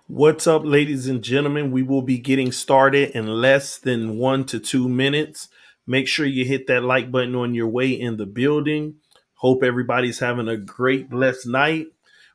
What's up, ladies and gentlemen? We will be getting started in less than 1 to 2 minutes. Make sure you hit that like button on your way in the building. Hope everybody's having a great, blessed night.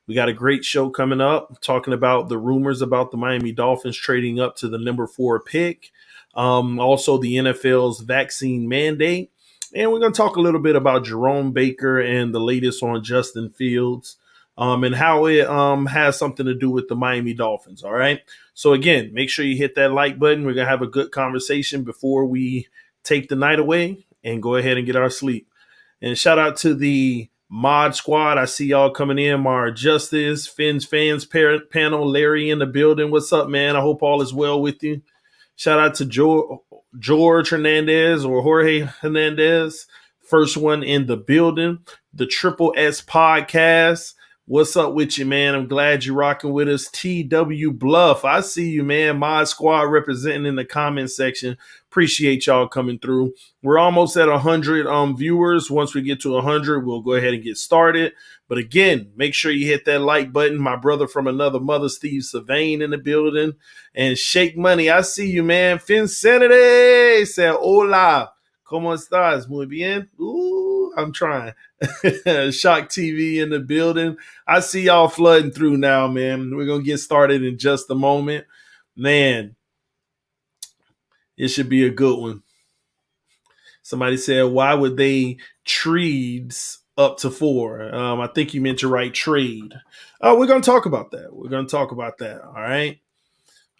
We got a great show coming up talking about the rumors about the Miami Dolphins trading up to the number 4 pick. Also, the NFL's vaccine mandate. And we're going to talk a little bit about Jerome Baker and the latest on Justin Fields and how it has something to do with the Miami Dolphins. All right. So, again, make sure you hit that like button. We're going to have a good conversation before we take the night away and go ahead and get our sleep. And shout out to the mod squad. I see y'all coming in. Mara Justice, Finn's fans panel, Larry in the building. What's up, man? I hope all is well with you. Shout out to George Hernandez or Jorge Hernandez, first one in the building. The Triple S podcast. What's up with you, man? I'm glad you're rocking with us. TW Bluff, I see you, man. Mod Squad representing in the comment section. Appreciate y'all coming through. We're almost at 100 viewers. Once we get to 100, we'll go ahead and get started. But again, make sure you hit that like button. My brother from another mother, Steve Savain, in the building. And Shake Money, I see you, man. Finsanity said, hola. ¿Cómo estás? Muy bien? Ooh, I'm trying. Shock TV in the building. I see y'all flooding through now, man. We're going to get started in just a moment. Man, it should be a good one. Somebody said, why would they trades up to 4? I think you meant to write trade. We're going to talk about that. All right.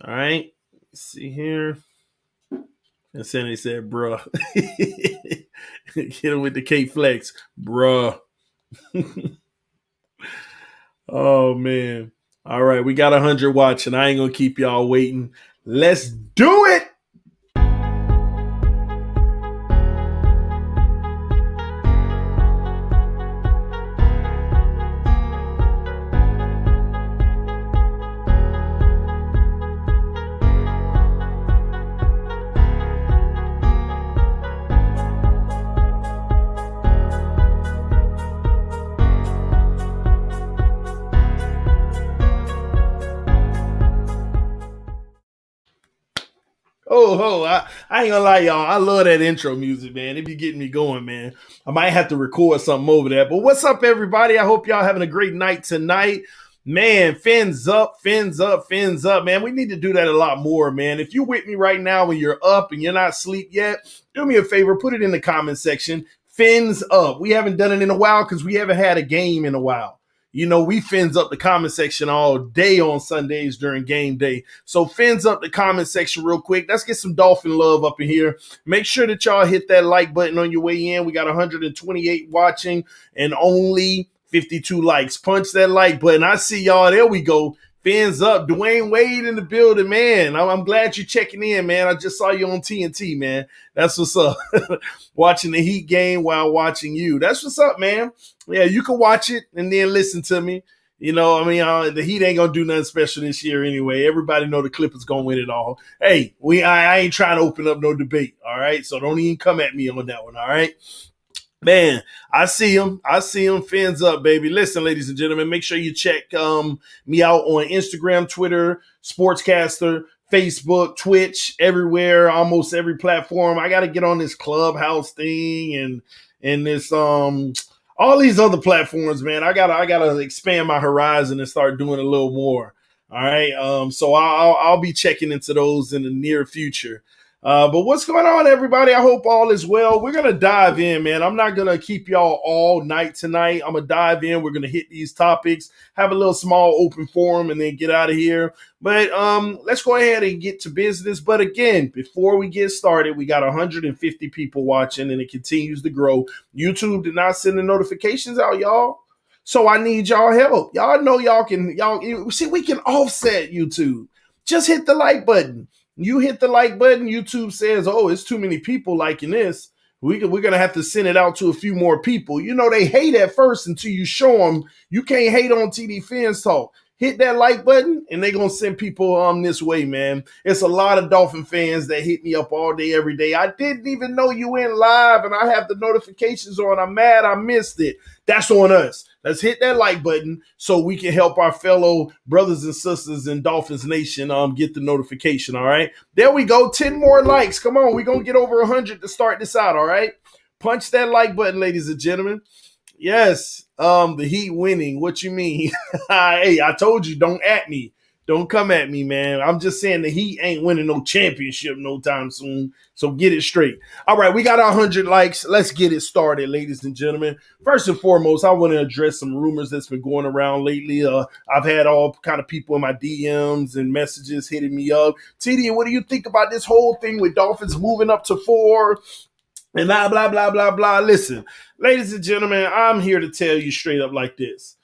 All right. Let's see here. And Sandy said, bruh. Hit him with the K Flex. Bruh. Oh, man. All right. We got 100 watching. I ain't going to keep y'all waiting. Let's do it. I ain't gonna lie, y'all. I love that intro music, man. It be getting me going, man. I might have to record something over that. But what's up, everybody? I hope y'all having a great night tonight. Man, fins up, man. We need to do that a lot more, man. If you're with me right now when you're up and you're not asleep yet, do me a favor, put it in the comment section. Fins up. We haven't done it in a while because we haven't had a game in a while. You know, we fins up the comment section all day on Sundays during game day. So fins up the comment section real quick. Let's get some Dolphin love up in here. Make sure that y'all hit that like button on your way in. We got 128 watching and only 52 likes. Punch that like button. I see y'all. There we go. Fins up. Dwayne Wade in the building, man. I'm glad you're checking in, man. I just saw you on TNT, man. That's what's up. Watching the Heat game while watching you. That's what's up, man. Yeah, you can watch it and then listen to me. You know, I mean, the Heat ain't going to do nothing special this year anyway. Everybody know the Clippers going to win it all. Hey, I ain't trying to open up no debate, all right? So don't even come at me on that one, all right? Man, I see him. Fins up, baby. Listen, ladies and gentlemen, make sure you check me out on Instagram, Twitter, Sportscaster, Facebook, Twitch, everywhere, almost every platform. I got to get on this Clubhouse thing and this all these other platforms, man. I gotta expand my horizon and start doing a little more. All right. So I'll be checking into those in the near future. But what's going on, everybody? I hope all is well. We're going to dive in, man. I'm not going to keep y'all all night tonight. I'm going to dive in. We're going to hit these topics, have a little small open forum, and then get out of here. But let's go ahead and get to business. But again, before we get started, we got 150 people watching, and it continues to grow. YouTube did not send the notifications out, y'all. So I need y'all help. Y'all know y'all see, we can offset YouTube. Just hit the like button. You hit the like button, YouTube says, oh, it's too many people liking this. We're going to have to send it out to a few more people. You know, they hate at first until you show them. You can't hate on TDPHINSTALK. Hit that like button, and they're going to send people this way, man. It's a lot of Dolphin fans that hit me up all day, every day. I didn't even know you went live, and I have the notifications on. I'm mad I missed it. That's on us. Let's hit that like button so we can help our fellow brothers and sisters in Dolphins Nation get the notification, all right? There we go. 10 more likes. Come on. We're going to get over 100 to start this out, all right? Punch that like button, ladies and gentlemen. Yes, the Heat winning. What you mean? Hey, I told you, don't at me. Don't come at me, man. I'm just saying the Heat ain't winning no championship no time soon. So get it straight. All right, we got 100 likes. Let's get it started, ladies and gentlemen. First and foremost, I want to address some rumors that's been going around lately. I've had all kind of people in my DMs and messages hitting me up. TD, what do you think about this whole thing with Dolphins moving up to 4? And blah, blah, blah, blah, blah. Listen, ladies and gentlemen, I'm here to tell you straight up like this.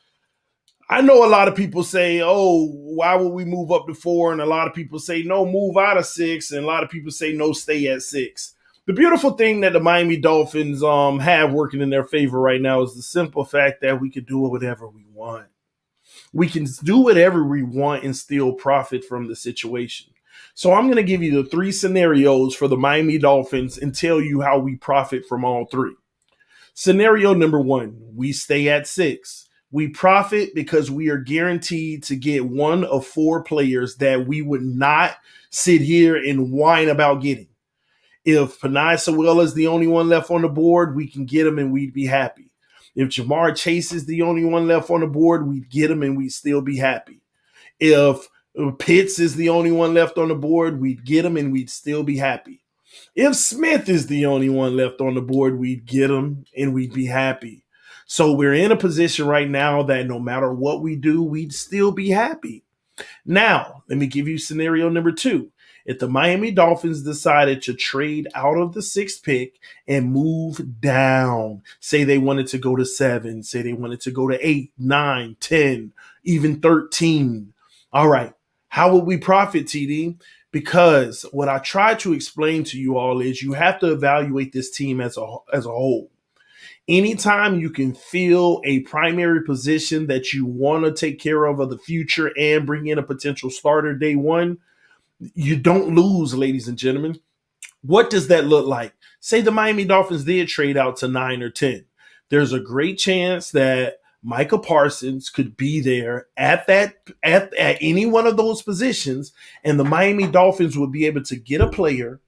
I know a lot of people say, oh, why would we move up to 4? And a lot of people say, no, move out of 6. And a lot of people say, no, stay at 6. The beautiful thing that the Miami Dolphins have working in their favor right now is the simple fact that we can do whatever we want. We can do whatever we want and still profit from the situation. So I'm going to give you the 3 scenarios for the Miami Dolphins and tell you how we profit from all 3. Scenario number 1, we stay at 6. We profit because we are guaranteed to get one of 4 players that we would not sit here and whine about getting. If Panay Sewell is the only one left on the board, we can get him and we'd be happy. If Jamar Chase is the only one left on the board, we'd get him and we'd still be happy. If Pitts is the only one left on the board, we'd get him and we'd still be happy. If Smith is the only one left on the board, we'd get him and we'd be happy. So we're in a position right now that no matter what we do, we'd still be happy. Now, let me give you scenario number 2. If the Miami Dolphins decided to trade out of the 6th pick and move down, say they wanted to go to 7, say they wanted to go to 8, 9, 10, even 13. All right, how would we profit, TD? Because what I try to explain to you all is you have to evaluate this team as a whole. Anytime you can fill a primary position that you want to take care of the future and bring in a potential starter day one, you don't lose, ladies and gentlemen. What does that look like? Say the Miami Dolphins did trade out to 9 or 10. There's a great chance that Micah Parsons could be there at any one of those positions, and the Miami Dolphins would be able to get a player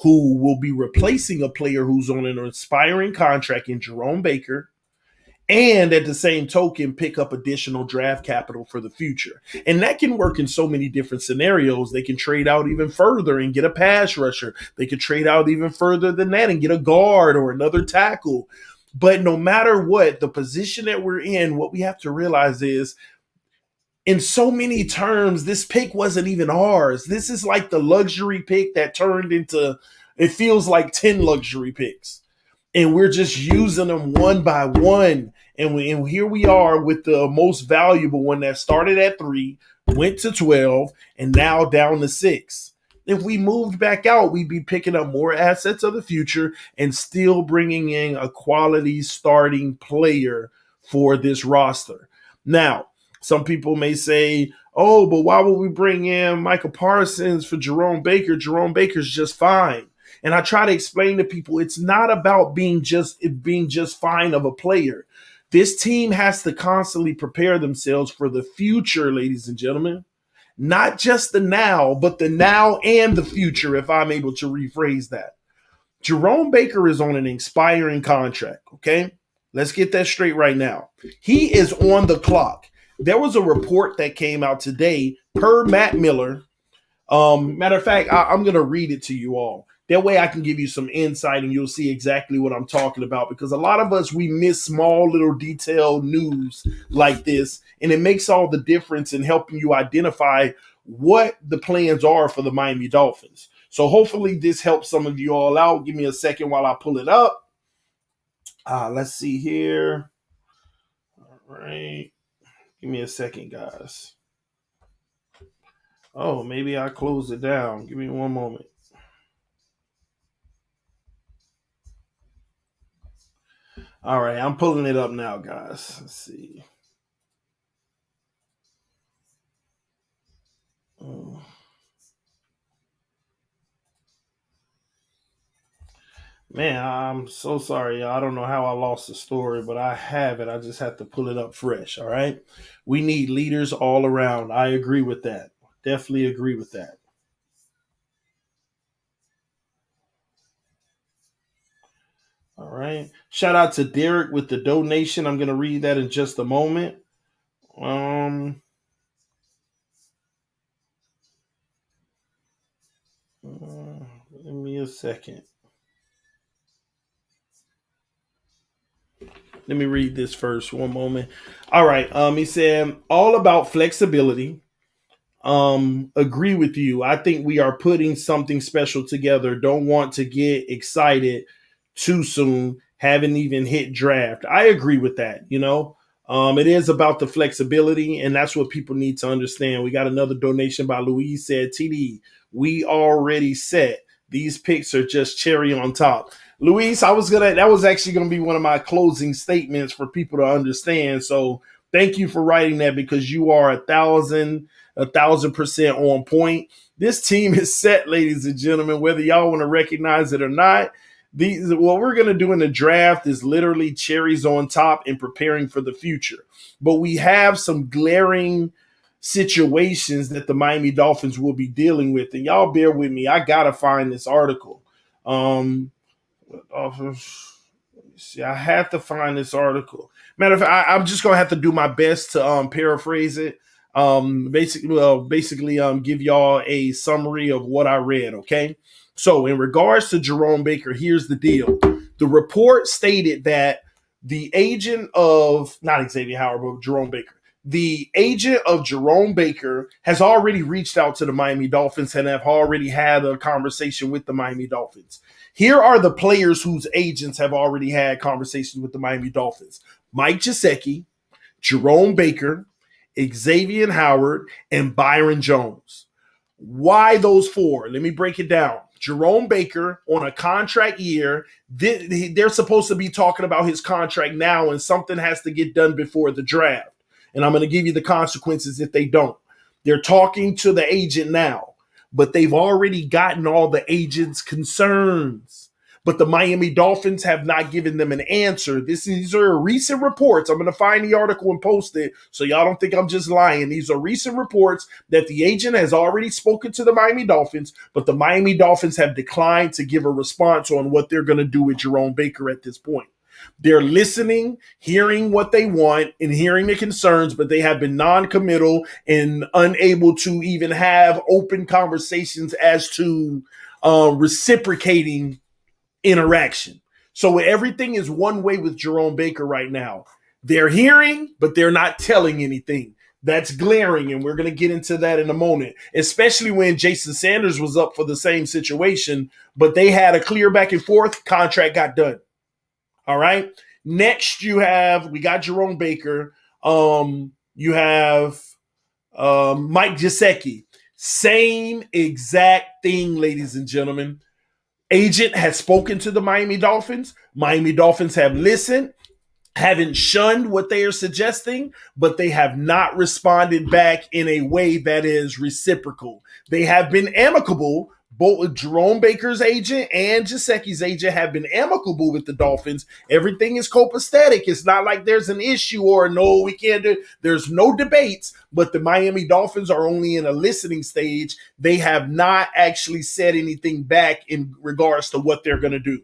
who will be replacing a player who's on an expiring contract in Jerome Baker, and at the same token, pick up additional draft capital for the future. And that can work in so many different scenarios. They can trade out even further and get a pass rusher. They could trade out even further than that and get a guard or another tackle. But no matter what, the position that we're in, what we have to realize is, in so many terms, this pick wasn't even ours. This is like the luxury pick that turned into, it feels like 10 luxury picks. And we're just using them one by one. And here we are with the most valuable one that started at 3, went to 12, and now down to 6. If we moved back out, we'd be picking up more assets of the future and still bringing in a quality starting player for this roster. Now, some people may say, oh, but why would we bring in Michael Parsons for Jerome Baker? Jerome Baker's just fine. And I try to explain to people, it's not about being just fine of a player. This team has to constantly prepare themselves for the future, ladies and gentlemen. Not just the now, but the now and the future, if I'm able to rephrase that. Jerome Baker is on an expiring contract, okay? Let's get that straight right now. He is on the clock. There was a report that came out today per Matt Miller. Matter of fact, I'm going to read it to you all. That way I can give you some insight and you'll see exactly what I'm talking about, because a lot of us, we miss small little detailed news like this, and it makes all the difference in helping you identify what the plans are for the Miami Dolphins. So hopefully this helps some of you all out. Give me a second while I pull it up. Let's see here. All right. Give me a second, guys. Oh, maybe I closed it down. Give me one moment. All right, I'm pulling it up now, guys. Let's see. Man, I'm so sorry, y'all. I don't know how I lost the story, but I have it. I just have to pull it up fresh. All right. We need leaders all around. I agree with that. Definitely agree with that. All right. Shout out to Derek with the donation. I'm going to read that in just a moment. Um, Give me a second. Let me read this first. One moment. All right. He said all about flexibility. Agree with you. I think we are putting something special together. Don't want to get excited too soon. Haven't even hit draft. I agree with that. It is about the flexibility, and that's what people need to understand. We got another donation by Louise said, TD, we already set. These picks are just cherry on top. Luis, that was actually gonna be one of my closing statements for people to understand. So thank you for writing that because you are 1,000% on point. This team is set, ladies and gentlemen, whether y'all want to recognize it or not. What we're going to do in the draft is literally cherries on top and preparing for the future. But we have some glaring situations that the Miami Dolphins will be dealing with. And y'all bear with me. I got to find this article. See, I had to find this article. Matter of fact, I'm just gonna have to do my best to paraphrase it. Basically, give y'all a summary of what I read. Okay, so in regards to Jerome Baker, here's the deal. The report stated that the agent of not Xavier Howard, but Jerome Baker. The agent of Jerome Baker has already reached out to the Miami Dolphins and have already had a conversation with the Miami Dolphins. Here are the players whose agents have already had conversations with the Miami Dolphins: Mike Gesicki, Jerome Baker, Xavier Howard, and Byron Jones. Why those four? Let me break it down. Jerome Baker on a contract year. They're supposed to be talking about his contract now, and something has to get done before the draft. And I'm going to give you the consequences if they don't. They're talking to the agent now, but they've already gotten all the agent's concerns. But the Miami Dolphins have not given them an answer. These are recent reports. I'm going to find the article and post it so y'all don't think I'm just lying. These are recent reports that the agent has already spoken to the Miami Dolphins, but the Miami Dolphins have declined to give a response on what they're going to do with Jerome Baker at this point. They're listening, hearing what they want, and hearing the concerns, but they have been non-committal and unable to even have open conversations as to reciprocating interaction. So everything is one way with Jerome Baker right now. They're hearing, but they're not telling anything. That's glaring, and we're going to get into that in a moment, especially when Jason Sanders was up for the same situation, but they had a clear back and forth, contract got done. All right. Next, we got Jerome Baker. You have Mike Gesicki. Same exact thing, ladies and gentlemen. Agent has spoken to the Miami Dolphins. Miami Dolphins have listened, haven't shunned what they are suggesting, but they have not responded back in a way that is reciprocal. They have been amicable. Both Jerome Baker's agent and Gesicki's agent have been amicable with the Dolphins. Everything is copacetic. It's not like there's an issue or no, we can't do. There's no debates, but the Miami Dolphins are only in a listening stage. They have not actually said anything back in regards to what they're going to do.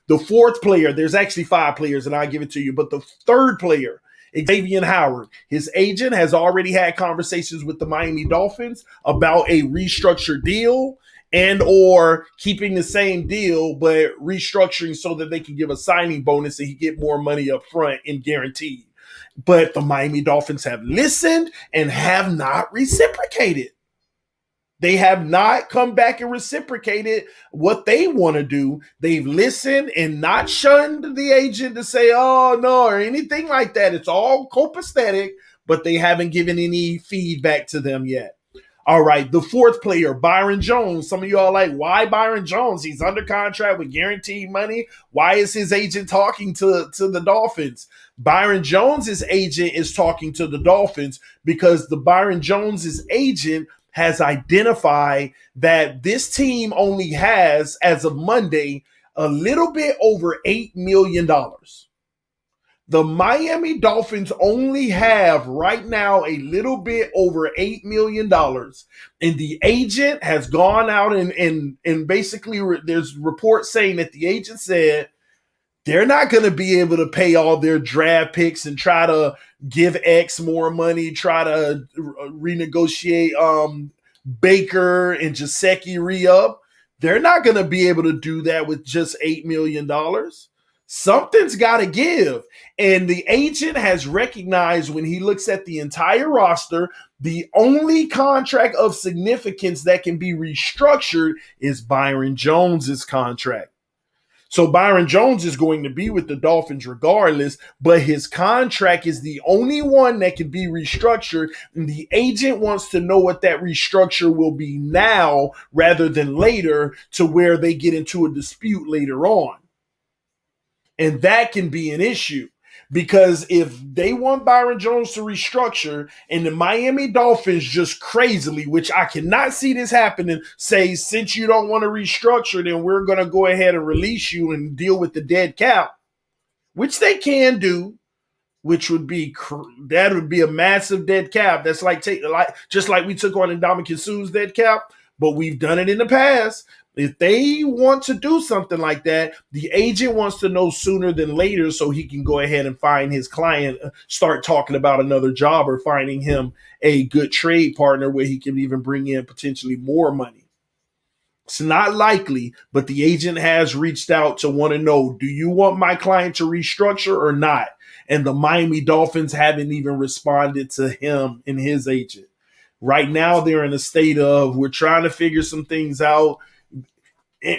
The fourth player, there's actually five players, and I'll give it to you, but the third player, Xavier Howard, his agent has already had conversations with the Miami Dolphins about a restructured deal and or keeping the same deal but restructuring so that they can give a signing bonus and he get more money up front and guaranteed. But the Miami Dolphins have listened and have not reciprocated. They have not come back and reciprocated what they want to do. They've listened and not shunned the agent to say, oh, no, or anything like that. It's all copacetic, but they haven't given any feedback to them yet. All right, the fourth player, Byron Jones. Some of you are like, why Byron Jones? He's under contract with guaranteed money. Why is his agent talking to the Dolphins? Byron Jones's agent is talking to the Dolphins because the Byron Jones's agent has identified that this team only has, as of Monday, a little bit over $8 million. The Miami Dolphins only have right now a little bit over $8 million. And the agent has gone out and basically there's reports saying that the agent said they're not going to be able to pay all their draft picks and try to give X more money, try to renegotiate Baker and Gesicki re-up. They're not going to be able to do that with just $8 million. Something's got to give. And the agent has recognized when he looks at the entire roster, the only contract of significance that can be restructured is Byron Jones's contract. So Byron Jones is going to be with the Dolphins regardless, but his contract is the only one that can be restructured. And the agent wants to know what that restructure will be now rather than later, to where they get into a dispute later on. And that can be an issue, because if they want Byron Jones to restructure and the Miami Dolphins just crazily, which I cannot see this happening, say, since you don't want to restructure, then we're going to go ahead and release you and deal with the dead cap, which they can do, which would be that would be a massive dead cap. That's just like we took on Ndamukong Suh's dead cap, but we've done it in the past. If they want to do something like that, the agent wants to know sooner than later so he can go ahead and find his client, start talking about another job or finding him a good trade partner where he can even bring in potentially more money. It's not likely, but the agent has reached out to want to know, do you want my client to restructure or not? And the Miami Dolphins haven't even responded to him and his agent. Right now, they're in a state of, we're trying to figure some things out.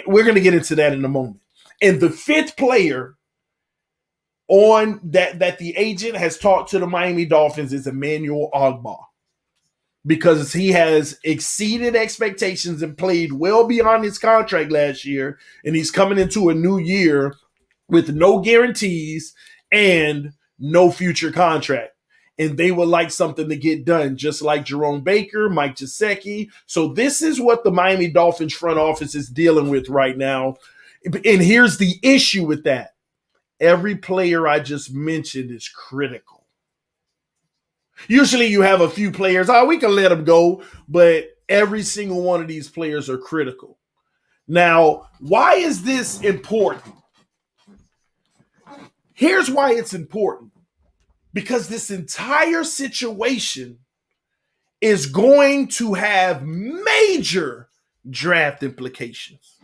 We're going to get into that in a moment. And the fifth player on that the agent has talked to the Miami Dolphins is Emmanuel Ogbah, because he has exceeded expectations and played well beyond his contract last year. And he's coming into a new year with no guarantees and no future contract. And they would like something to get done, just like Jerome Baker, Mike Gesicki. So this is what the Miami Dolphins front office is dealing with right now. And here's the issue with that. Every player I just mentioned is critical. Usually you have a few players, we can let them go, but every single one of these players are critical. Now, why is this important? Here's why it's important. Because this entire situation is going to have major draft implications.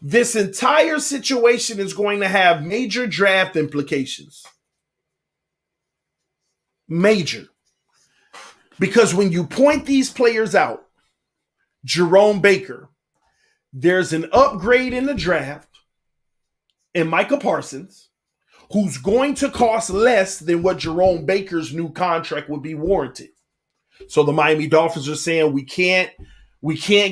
This entire situation is going to have major draft implications. Major. Because when you point these players out, Jerome Baker, there's an upgrade in the draft in Micah Parsons, who's going to cost less than what Jerome Baker's new contract would be warranted. So the Miami Dolphins are saying we can't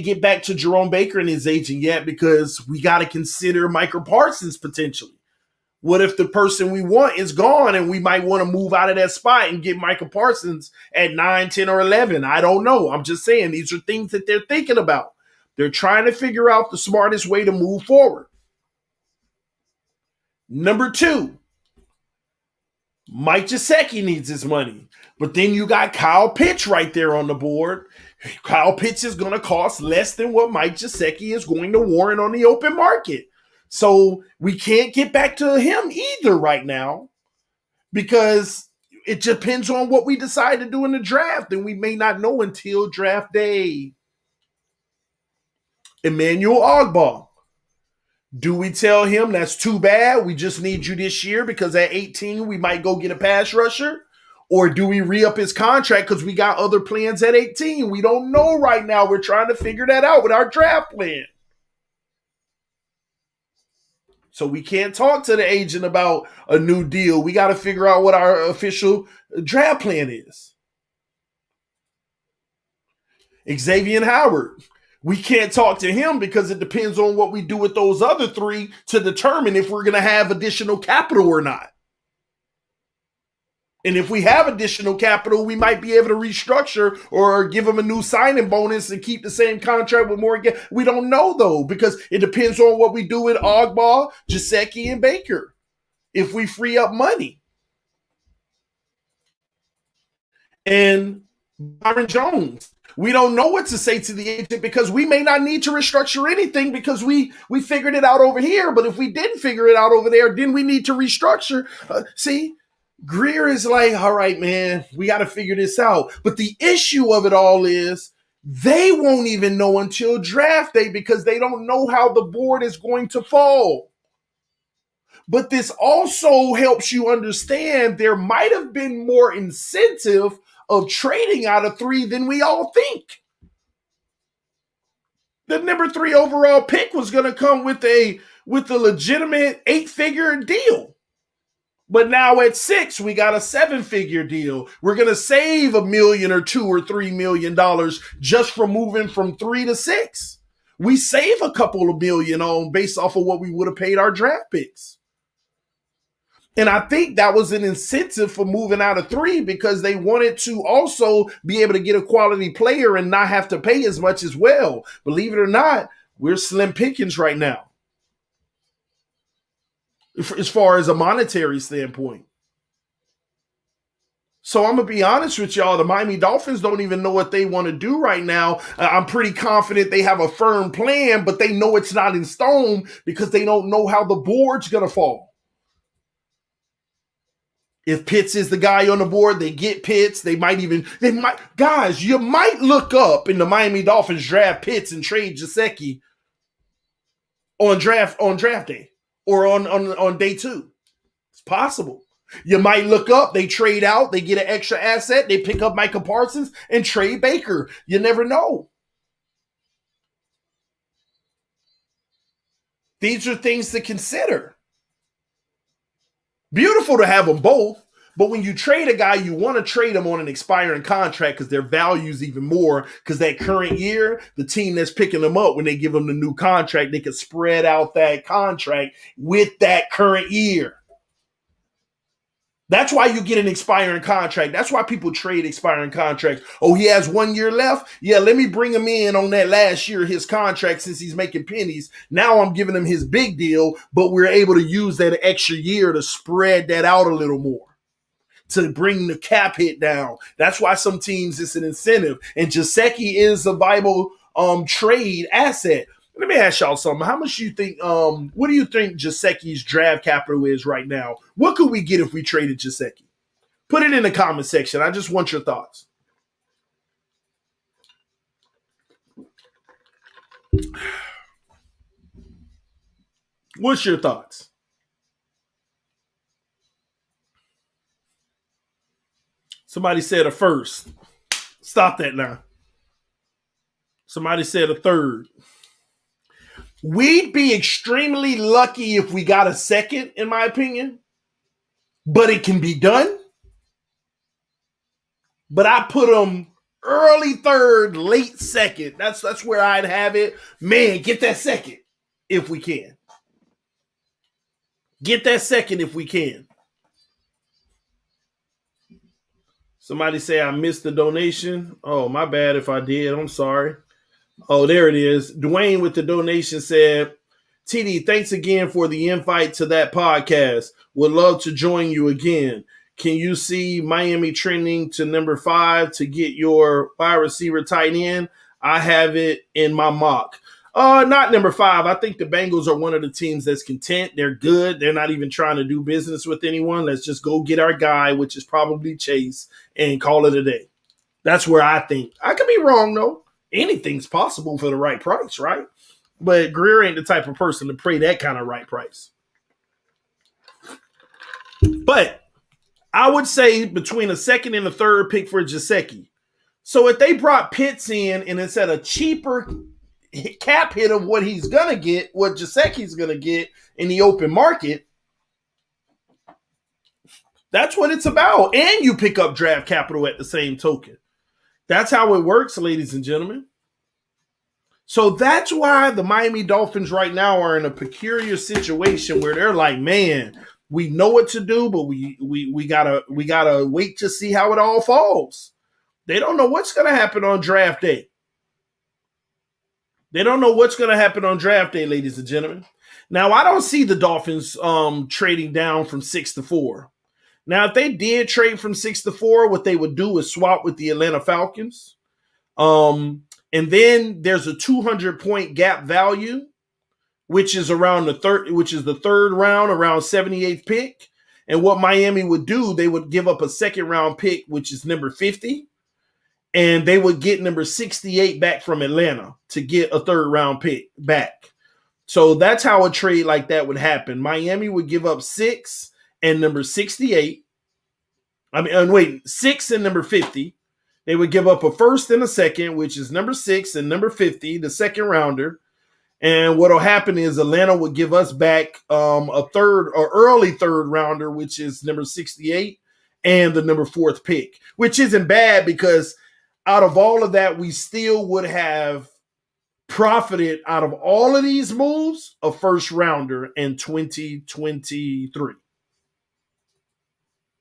get back to Jerome Baker and his agent yet, because we got to consider Micah Parsons potentially. What if the person we want is gone and we might want to move out of that spot and get Micah Parsons at 9, 10, or 11? I don't know. I'm just saying these are things that they're thinking about. They're trying to figure out the smartest way to move forward. Number 2, Mike Gesicki needs his money. But then you got Kyle Pitts right there on the board. Kyle Pitts is going to cost less than what Mike Gesicki is going to warrant on the open market. So we can't get back to him either right now, because it depends on what we decide to do in the draft, and we may not know until draft day. Emmanuel Ogbah. Do we tell him that's too bad, we just need you this year because at 18 we might go get a pass rusher? Or do we re-up his contract because we got other plans at 18? We don't know right now. We're trying to figure that out with our draft plan. So we can't talk to the agent about a new deal. We got to figure out what our official draft plan is. Xavier Howard. We can't talk to him because it depends on what we do with those other 3 to determine if we're going to have additional capital or not. And if we have additional capital, we might be able to restructure or give him a new signing bonus and keep the same contract with more. We don't know, though, because it depends on what we do with Ogbah, Gesicki, and Baker. If we free up money. And Byron Jones. We don't know what to say to the agent because we may not need to restructure anything because we figured it out over here. But if we didn't figure it out over there, then we need to restructure. See, Greer is like, all right, man, we got to figure this out. But the issue of it all is they won't even know until draft day because they don't know how the board is going to fall. But this also helps you understand there might have been more incentive of trading out of 3 than we all think. The number 3 overall pick was going to come with a legitimate 8-figure deal. But now at 6, we got a 7-figure deal. We're going to save $1 million or $2 or $3 million just from moving from 3 to 6. We save a couple of million on based off of what we would have paid our draft picks. And I think that was an incentive for moving out of 3 because they wanted to also be able to get a quality player and not have to pay as much as well. Believe it or not, we're slim pickings right now as far as a monetary standpoint. So I'm going to be honest with y'all. The Miami Dolphins don't even know what they want to do right now. I'm pretty confident they have a firm plan, but they know it's not in stone because they don't know how the board's going to fall. If Pitts is the guy on the board, they get Pitts. Guys, you might look up in the Miami Dolphins draft Pitts and trade Gesicki on draft day or on day 2. It's possible. You might look up, they trade out, they get an extra asset, they pick up Micah Parsons and trade Baker. You never know. These are things to consider. Beautiful to have them both, but when you trade a guy, you want to trade him on an expiring contract because their value is even more because that current year, the team that's picking them up, when they give them the new contract, they can spread out that contract with that current year. That's why you get an expiring contract. That's why people trade expiring contracts. Oh, he has 1 year left? Yeah, let me bring him in on that last year, his contract, since he's making pennies. Now I'm giving him his big deal, but we're able to use that extra year to spread that out a little more, to bring the cap hit down. That's why some teams, it's an incentive. And Gesicki is a viable trade asset. Let me ask y'all something. How much do you think, what do you think Gesicki's draft capital is right now? What could we get if we traded Gesicki? Put it in the comment section. I just want your thoughts. What's your thoughts? Somebody said a first. Stop that now. Somebody said a third. We'd be extremely lucky if we got a second, in my opinion. But it can be done. But I put them early third, late second. That's where I'd have it. Man, get that second if we can. Get that second if we can. Somebody say I missed the donation. Oh, my bad if I did. I'm sorry. Oh, there it is. Dwayne with the donation said, TD, thanks again for the invite to that podcast. Would love to join you again. Can you see Miami trending to number 5 to get your wide receiver tight end? I have it in my mock. Not number 5. I think the Bengals are one of the teams that's content. They're good. They're not even trying to do business with anyone. Let's just go get our guy, which is probably Chase, and call it a day. That's where I think. I could be wrong, though. Anything's possible for the right price, right? But Greer ain't the type of person to pay that kind of right price. But I would say between a second and a third pick for Gesicki. So if they brought Pitts in and it's at a cheaper cap hit of what he's going to get, what Gesicki's going to get in the open market, that's what it's about. And you pick up draft capital at the same token. That's how it works, ladies and gentlemen. So that's why the Miami Dolphins right now are in a peculiar situation where they're like, man, We know what to do, but we gotta wait to see how it all falls. They don't know what's gonna happen on draft day. They don't know what's gonna happen on draft day, ladies and gentlemen. Now, I don't see the Dolphins trading down from 6-4. Now, if they did trade from 6-4, what they would do is swap with the Atlanta Falcons. And then there's a 200-point gap value, which is around the third round, around 78th pick. And what Miami would do, they would give up a second round pick, which is number 50, and they would get number 68 back from Atlanta to get a third round pick back. So that's how a trade like that would happen. Miami would give up 6 and number 68. 6 and number 50. They would give up a first and a second, which is number 6 and number 50, the second rounder. And what will happen is Atlanta would give us back a third or early third rounder, which is number 68, and the number 4th pick, which isn't bad because out of all of that, we still would have profited out of all of these moves a first rounder in 2023.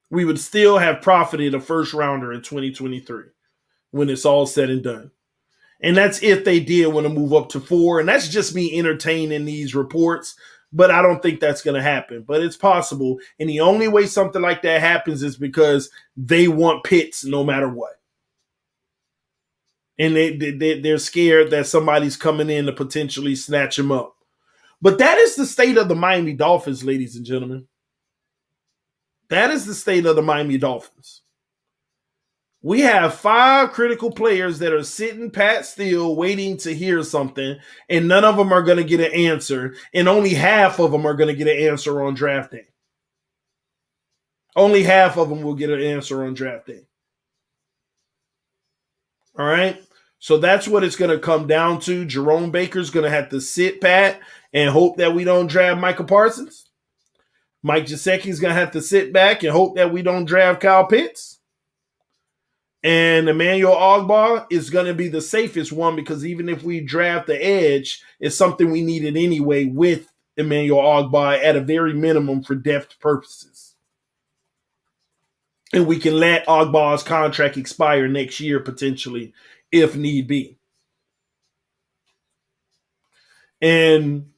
We would still have profited a first rounder in 2023 when it's all said and done. And that's if they did want to move up to 4. And that's just me entertaining these reports. But I don't think that's going to happen. But it's possible. And the only way something like that happens is because they want Pitts no matter what. And they're scared that somebody's coming in to potentially snatch him up. But that is the state of the Miami Dolphins, ladies and gentlemen. That is the state of the Miami Dolphins. We have 5 critical players that are sitting pat still waiting to hear something, and none of them are going to get an answer, and only half of them are going to get an answer on draft day. Only half of them will get an answer on draft day. All right? So that's what it's going to come down to. Jerome Baker's going to have to sit pat and hope that we don't draft Micah Parsons. Mike Gesicki's going to have to sit back and hope that we don't draft Kyle Pitts. And Emmanuel Ogbah is going to be the safest one because even if we draft the edge, it's something we needed anyway with Emmanuel Ogbah at a very minimum for depth purposes. And we can let Ogbah's contract expire next year potentially if need be. And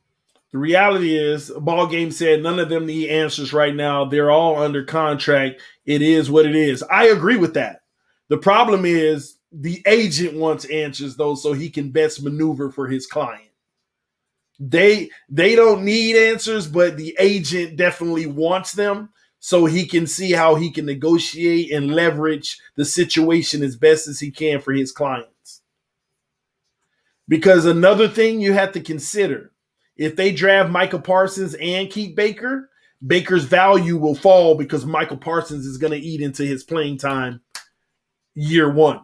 the reality is, Ball Game said none of them need answers right now. They're all under contract. It is what it is. I agree with that. The problem is the agent wants answers, though, so he can best maneuver for his client. They don't need answers, but the agent definitely wants them so he can see how he can negotiate and leverage the situation as best as he can for his clients. Because another thing you have to consider, if they draft Micah Parsons and keep Baker, Baker's value will fall because Michael Parsons is going to eat into his playing time year one.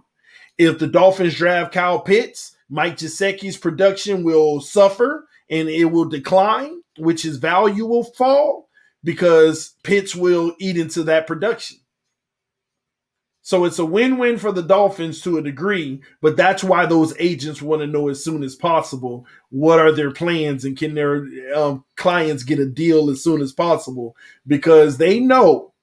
If the Dolphins draft Kyle Pitts, Mike Gesicki's production will suffer and it will decline, which his value will fall because Pitts will eat into that production. So it's a win-win for the Dolphins to a degree, but that's why those agents want to know as soon as possible what are their plans and can their clients get a deal as soon as possible, because they know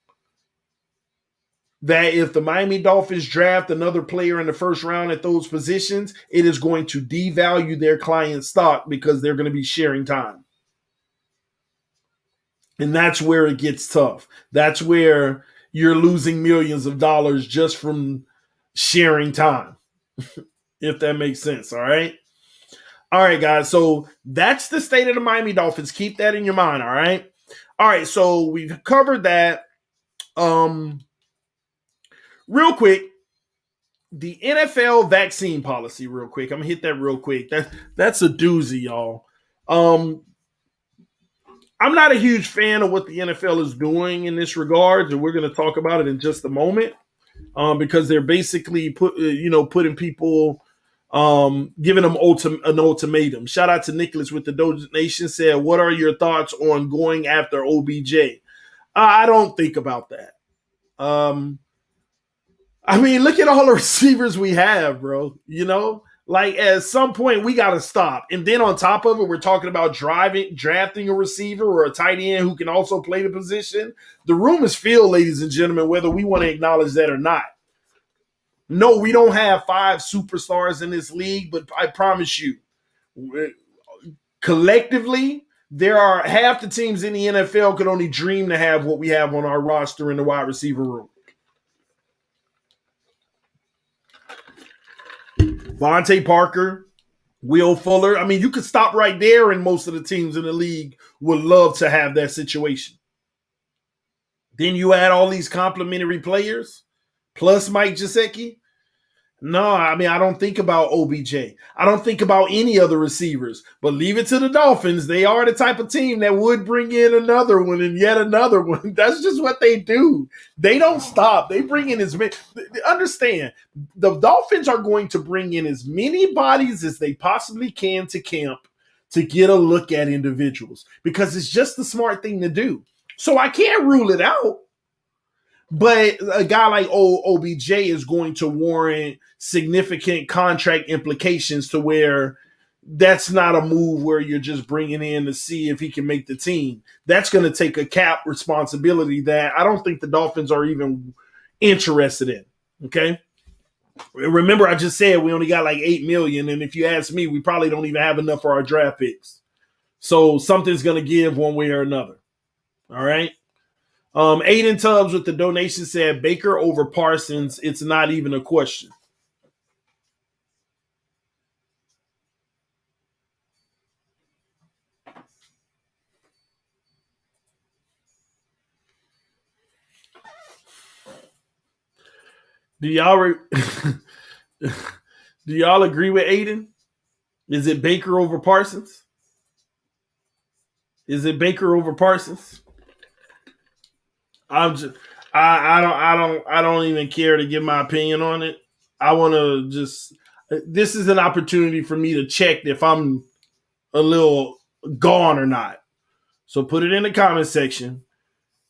that if the Miami Dolphins draft another player in the first round at those positions, it is going to devalue their client stock because they're going to be sharing time. And that's where it gets tough. That's where you're losing millions of dollars just from sharing time, if that makes sense, all right? All right, guys, so that's the state of the Miami Dolphins. Keep that in your mind, all right? All right, so we've covered that. Real quick, the NFL vaccine policy, real quick. I'm going to hit that real quick. That's a doozy, y'all. I'm not a huge fan of what the NFL is doing in this regard, and we're going to talk about it in just a moment, because they're basically putting people, giving them an ultimatum. Shout out to Nicholas with the donation, said, what are your thoughts on going after OBJ? I don't think about that. I mean, look at all the receivers we have, bro. Like at some point we got to stop. And then on top of it, we're talking about drafting a receiver or a tight end who can also play the position. The room is filled, ladies and gentlemen, whether we want to acknowledge that or not. No, we don't have 5 superstars in this league, but I promise you, collectively, there are half the teams in the NFL could only dream to have what we have on our roster in the wide receiver room. Vontae Parker, Will Fuller. I mean, you could stop right there, and most of the teams in the league would love to have that situation. Then you add all these complimentary players, plus Mike Gesicki. No, I mean, I don't think about OBJ. I don't think about any other receivers. But leave it to the Dolphins. They are the type of team that would bring in another one and yet another one. That's just what they do. They don't stop. They bring in as many. Understand, the Dolphins are going to bring in as many bodies as they possibly can to camp to get a look at individuals because it's just the smart thing to do. So I can't rule it out. But a guy like OBJ is going to warrant significant contract implications to where that's not a move where you're just bringing in to see if he can make the team. That's going to take a cap responsibility that I don't think the Dolphins are even interested in. Okay. Remember, I just said we only got like $8 million. And if you ask me, we probably don't even have enough for our draft picks. So something's going to give one way or another. All right. Aiden Tubbs with the donation said Baker over Parsons. It's not even a question. Do y'all do y'all agree with Aiden? Is it Baker over Parsons? Is it Baker over Parsons? I'm just I don't even care to give my opinion on it. I want to just this is an opportunity for me to check if I'm a little gone or not. So put it in the comment section.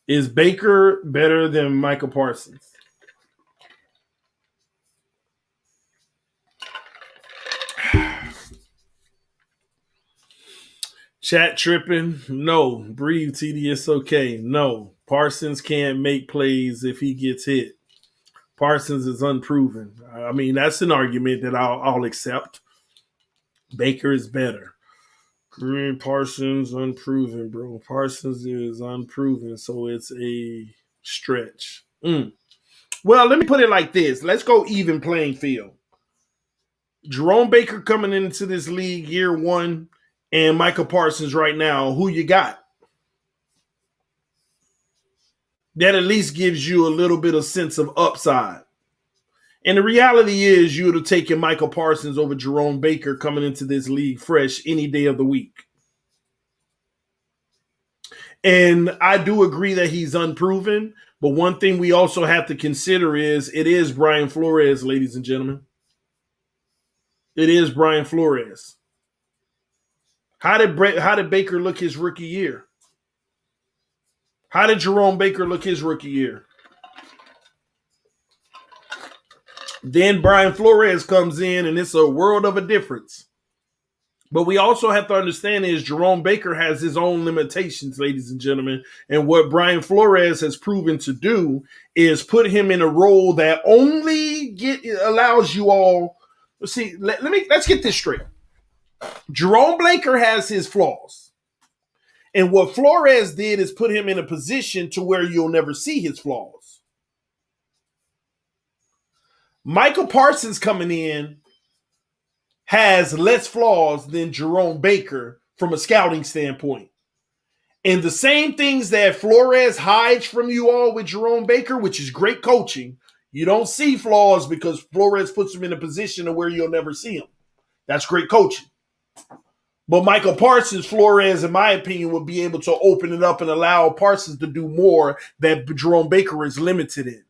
Is Baker better than Michael Parsons? Chat tripping? No. Breathe, TD. It's okay. No. Parsons can't make plays if he gets hit. Parsons is unproven. I mean, that's an argument that I'll accept. Baker is better. Green Parsons unproven, bro. Parsons is unproven, so it's a stretch. Well, let me put it like this. Let's go even playing field. Jerome Baker coming into this league year one and Michael Parsons right now, who you got? That at least gives you a little bit of sense of upside. And the reality is you would have taken Michael Parsons over Jerome Baker coming into this league fresh any day of the week. And I do agree that he's unproven. But one thing we also have to consider is it is Brian Flores, ladies and gentlemen. It is Brian Flores. How did Baker look his rookie year? How did Jerome Baker look his rookie year? Then Brian Flores comes in, and it's a world of a difference. But we also have to understand is Jerome Baker has his own limitations, ladies and gentlemen. And what Brian Flores has proven to do is put him in a role that only allows you all. See, let's get this straight. Jerome Baker has his flaws. And what Flores did is put him in a position to where you'll never see his flaws. Michael Parsons coming in has less flaws than Jerome Baker from a scouting standpoint. And the same things that Flores hides from you all with Jerome Baker, which is great coaching, you don't see flaws because Flores puts him in a position of where you'll never see him. That's great coaching. But Michael Parsons, Flores, in my opinion, would be able to open it up and allow Parsons to do more that Jerome Baker is limited in.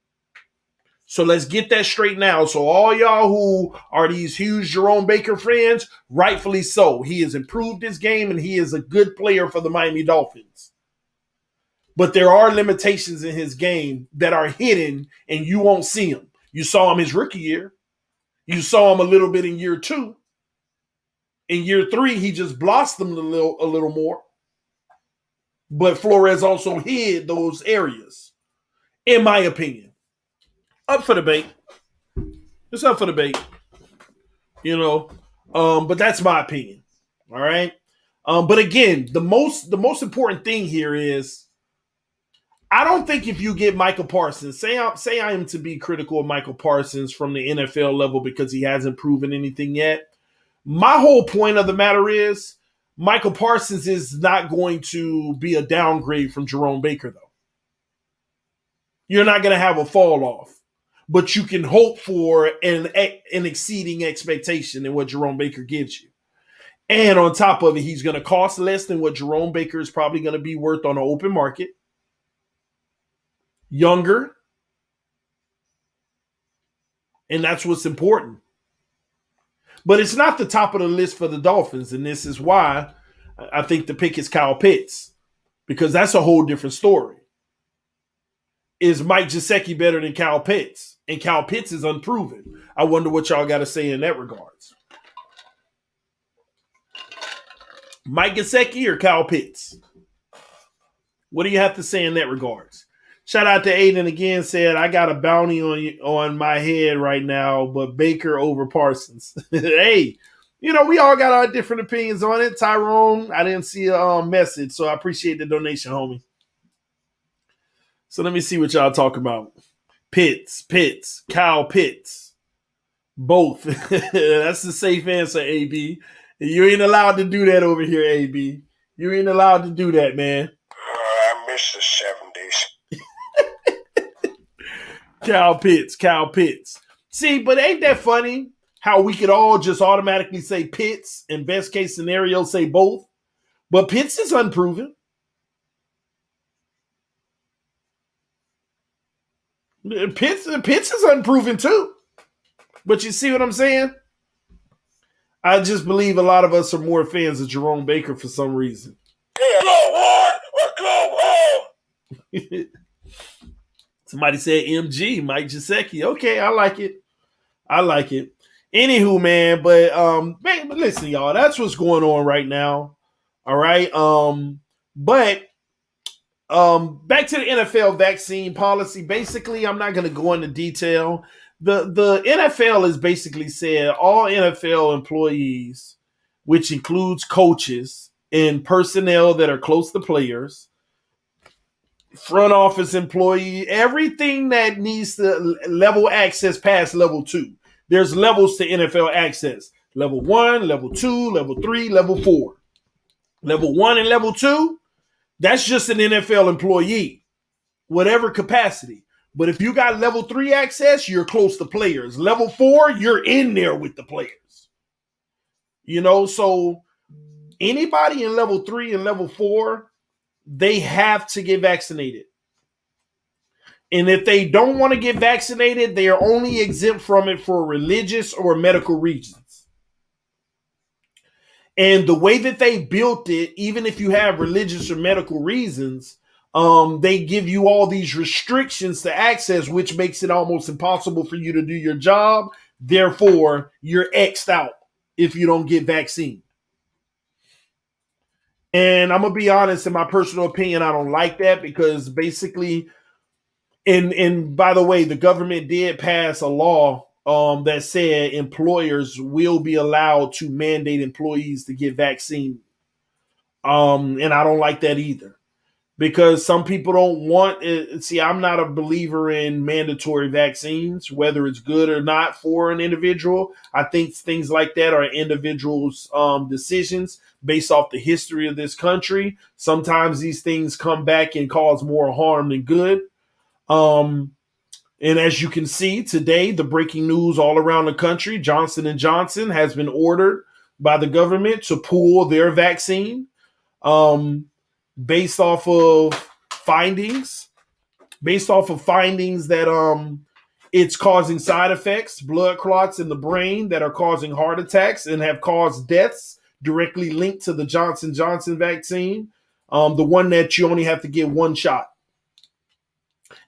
So let's get that straight now. So all y'all who are these huge Jerome Baker fans, rightfully so. He has improved his game and he is a good player for the Miami Dolphins. But there are limitations in his game that are hidden and you won't see them. You saw him his rookie year. You saw him a little bit in year two. In year 3, he just blossomed a little more. But Flores also hid those areas, in my opinion. Up for debate. It's up for debate. But that's my opinion. All right. But again, the most important thing here is I don't think if you get Michael Parsons, say I am to be critical of Michael Parsons from the NFL level because he hasn't proven anything yet. My whole point of the matter is Michael Parsons is not going to be a downgrade from Jerome Baker, though. You're not going to have a fall off, but you can hope for an exceeding expectation in what Jerome Baker gives you. And on top of it, he's going to cost less than what Jerome Baker is probably going to be worth on the open market. Younger. And that's what's important. But it's not the top of the list for the Dolphins. And this is why I think the pick is Kyle Pitts. Because that's a whole different story. Is Mike Gesicki better than Kyle Pitts? And Kyle Pitts is unproven. I wonder what y'all got to say in that regards. Mike Gesicki or Kyle Pitts? What do you have to say in that regards? Shout out to Aiden again, said, I got a bounty on my head right now, but Baker over Parsons. Hey, we all got our different opinions on it. Tyrone, I didn't see a message, so I appreciate the donation, homie. So let me see what y'all talk about. Pitts, Kyle Pitts. Both. That's the safe answer, AB. You ain't allowed to do that over here, AB. You ain't allowed to do that, man. I miss the 70s. Kyle Pitts. See, but ain't that funny how we could all just automatically say Pitts and best case scenario say both? But Pitts is unproven. Pitts is unproven too. But you see what I'm saying? I just believe a lot of us are more fans of Jerome Baker for some reason. Yeah, go on or go home. Somebody said MG, Mike Gesicki. Okay, I like it. Anywho, man, but listen, y'all, that's what's going on right now. All right. But back to the NFL vaccine policy. Basically, I'm not going to go into detail. The NFL has basically said all NFL employees, which includes coaches and personnel that are close to players, front office employee, everything that needs to level access past level 2. There's levels to NFL access. Level 1, level 2, level 3, level 4. Level 1 and level 2, that's just an NFL employee, whatever capacity. But if you got level 3 access, you're close to players. Level 4, you're in there with the players. So anybody in level 3 and level 4, they have to get vaccinated. And if they don't want to get vaccinated, they are only exempt from it for religious or medical reasons. And the way that they built it, even if you have religious or medical reasons, they give you all these restrictions to access, which makes it almost impossible for you to do your job. Therefore, you're X'd out if you don't get vaccine. And I'm going to be honest, in my personal opinion, I don't like that because basically, and by the way, the government did pass a law that said employers will be allowed to mandate employees to get vaccine. And I don't like that either because some people don't want it. See, I'm not a believer in mandatory vaccines, whether it's good or not for an individual. I think things like that are individuals' decisions based off the history of this country. Sometimes these things come back and cause more harm than good. And as you can see today, the breaking news all around the country, Johnson & Johnson has been ordered by the government to pull their vaccine based off of findings that it's causing side effects, blood clots in the brain that are causing heart attacks and have caused deaths directly linked to the Johnson & Johnson vaccine, the one that you only have to get one shot.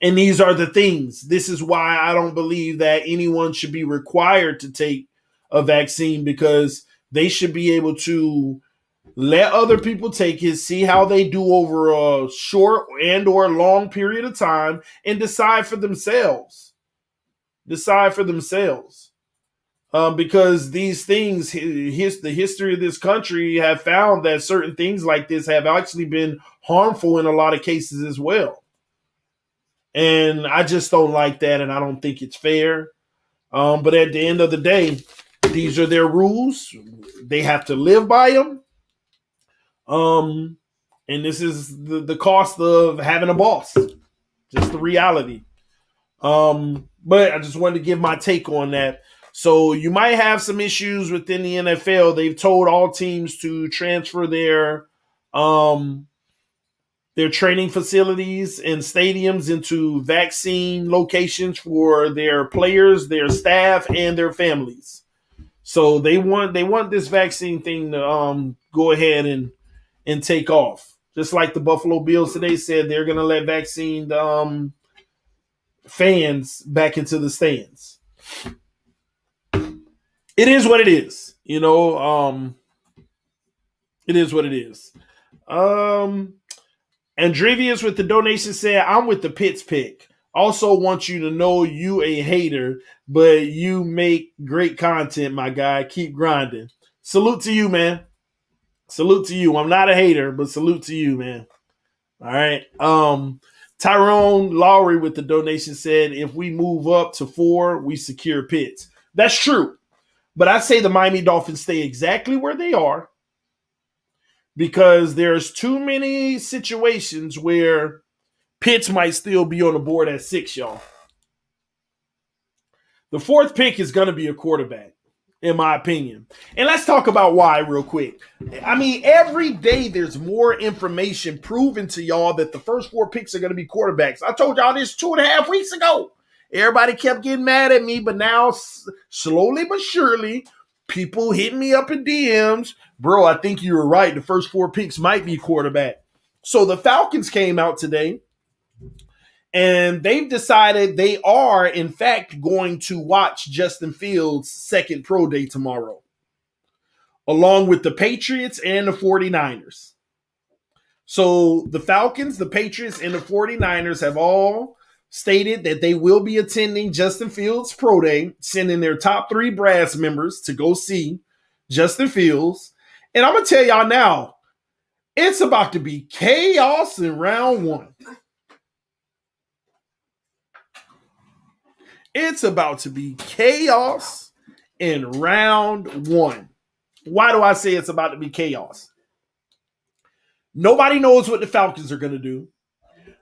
And these are the things. This is why I don't believe that anyone should be required to take a vaccine because They should be able to let other people take it, see how they do over a short and or long period of time, and decide for themselves. Decide for themselves. Because these things, the history of this country have found that certain things like this have actually been harmful in a lot of cases as well. And I just don't like that, and I don't think it's fair. But at the end of the day, these are their rules. They have to live by them. And this is the cost of having a boss. Just the reality. But I just wanted to give my take on that. So you might have some issues within the NFL. They've told all teams to transfer their training facilities and stadiums into vaccine locations for their players, their staff, and their families. So they want this vaccine thing to go ahead and take off. Just like the Buffalo Bills today said, they're going to let vaccinated fans back into the stands. It is what it is. It is what it is. Andrevius with the donation said, I'm with the Pitts pick. Also want you to know you a hater, but you make great content, my guy. Keep grinding. Salute to you, man. Salute to you. I'm not a hater, but salute to you, man. All right. Tyrone Lowry with the donation said, if we move up to 4, we secure Pitts. That's true. But I say the Miami Dolphins stay exactly where they are because there's too many situations where Pitts might still be on the board at 6, y'all. The 4th pick is going to be a quarterback, in my opinion. And let's talk about why real quick. I mean, every day there's more information proven to y'all that the first 4 picks are going to be quarterbacks. I told y'all this 2.5 weeks ago. Everybody kept getting mad at me, but now slowly but surely, people hitting me up in DMs. Bro, I think you were right. The first 4 picks might be quarterback. So the Falcons came out today, and they've decided they are, in fact, going to watch Justin Fields' second pro day tomorrow, along with the Patriots and the 49ers. So the Falcons, the Patriots, and the 49ers have all stated that they will be attending Justin Fields' pro day, sending their top 3 brass members to go see Justin Fields. And I'm going to tell y'all now, it's about to be chaos in round 1. It's about to be chaos in round 1. Why do I say it's about to be chaos? Nobody knows what the Falcons are going to do.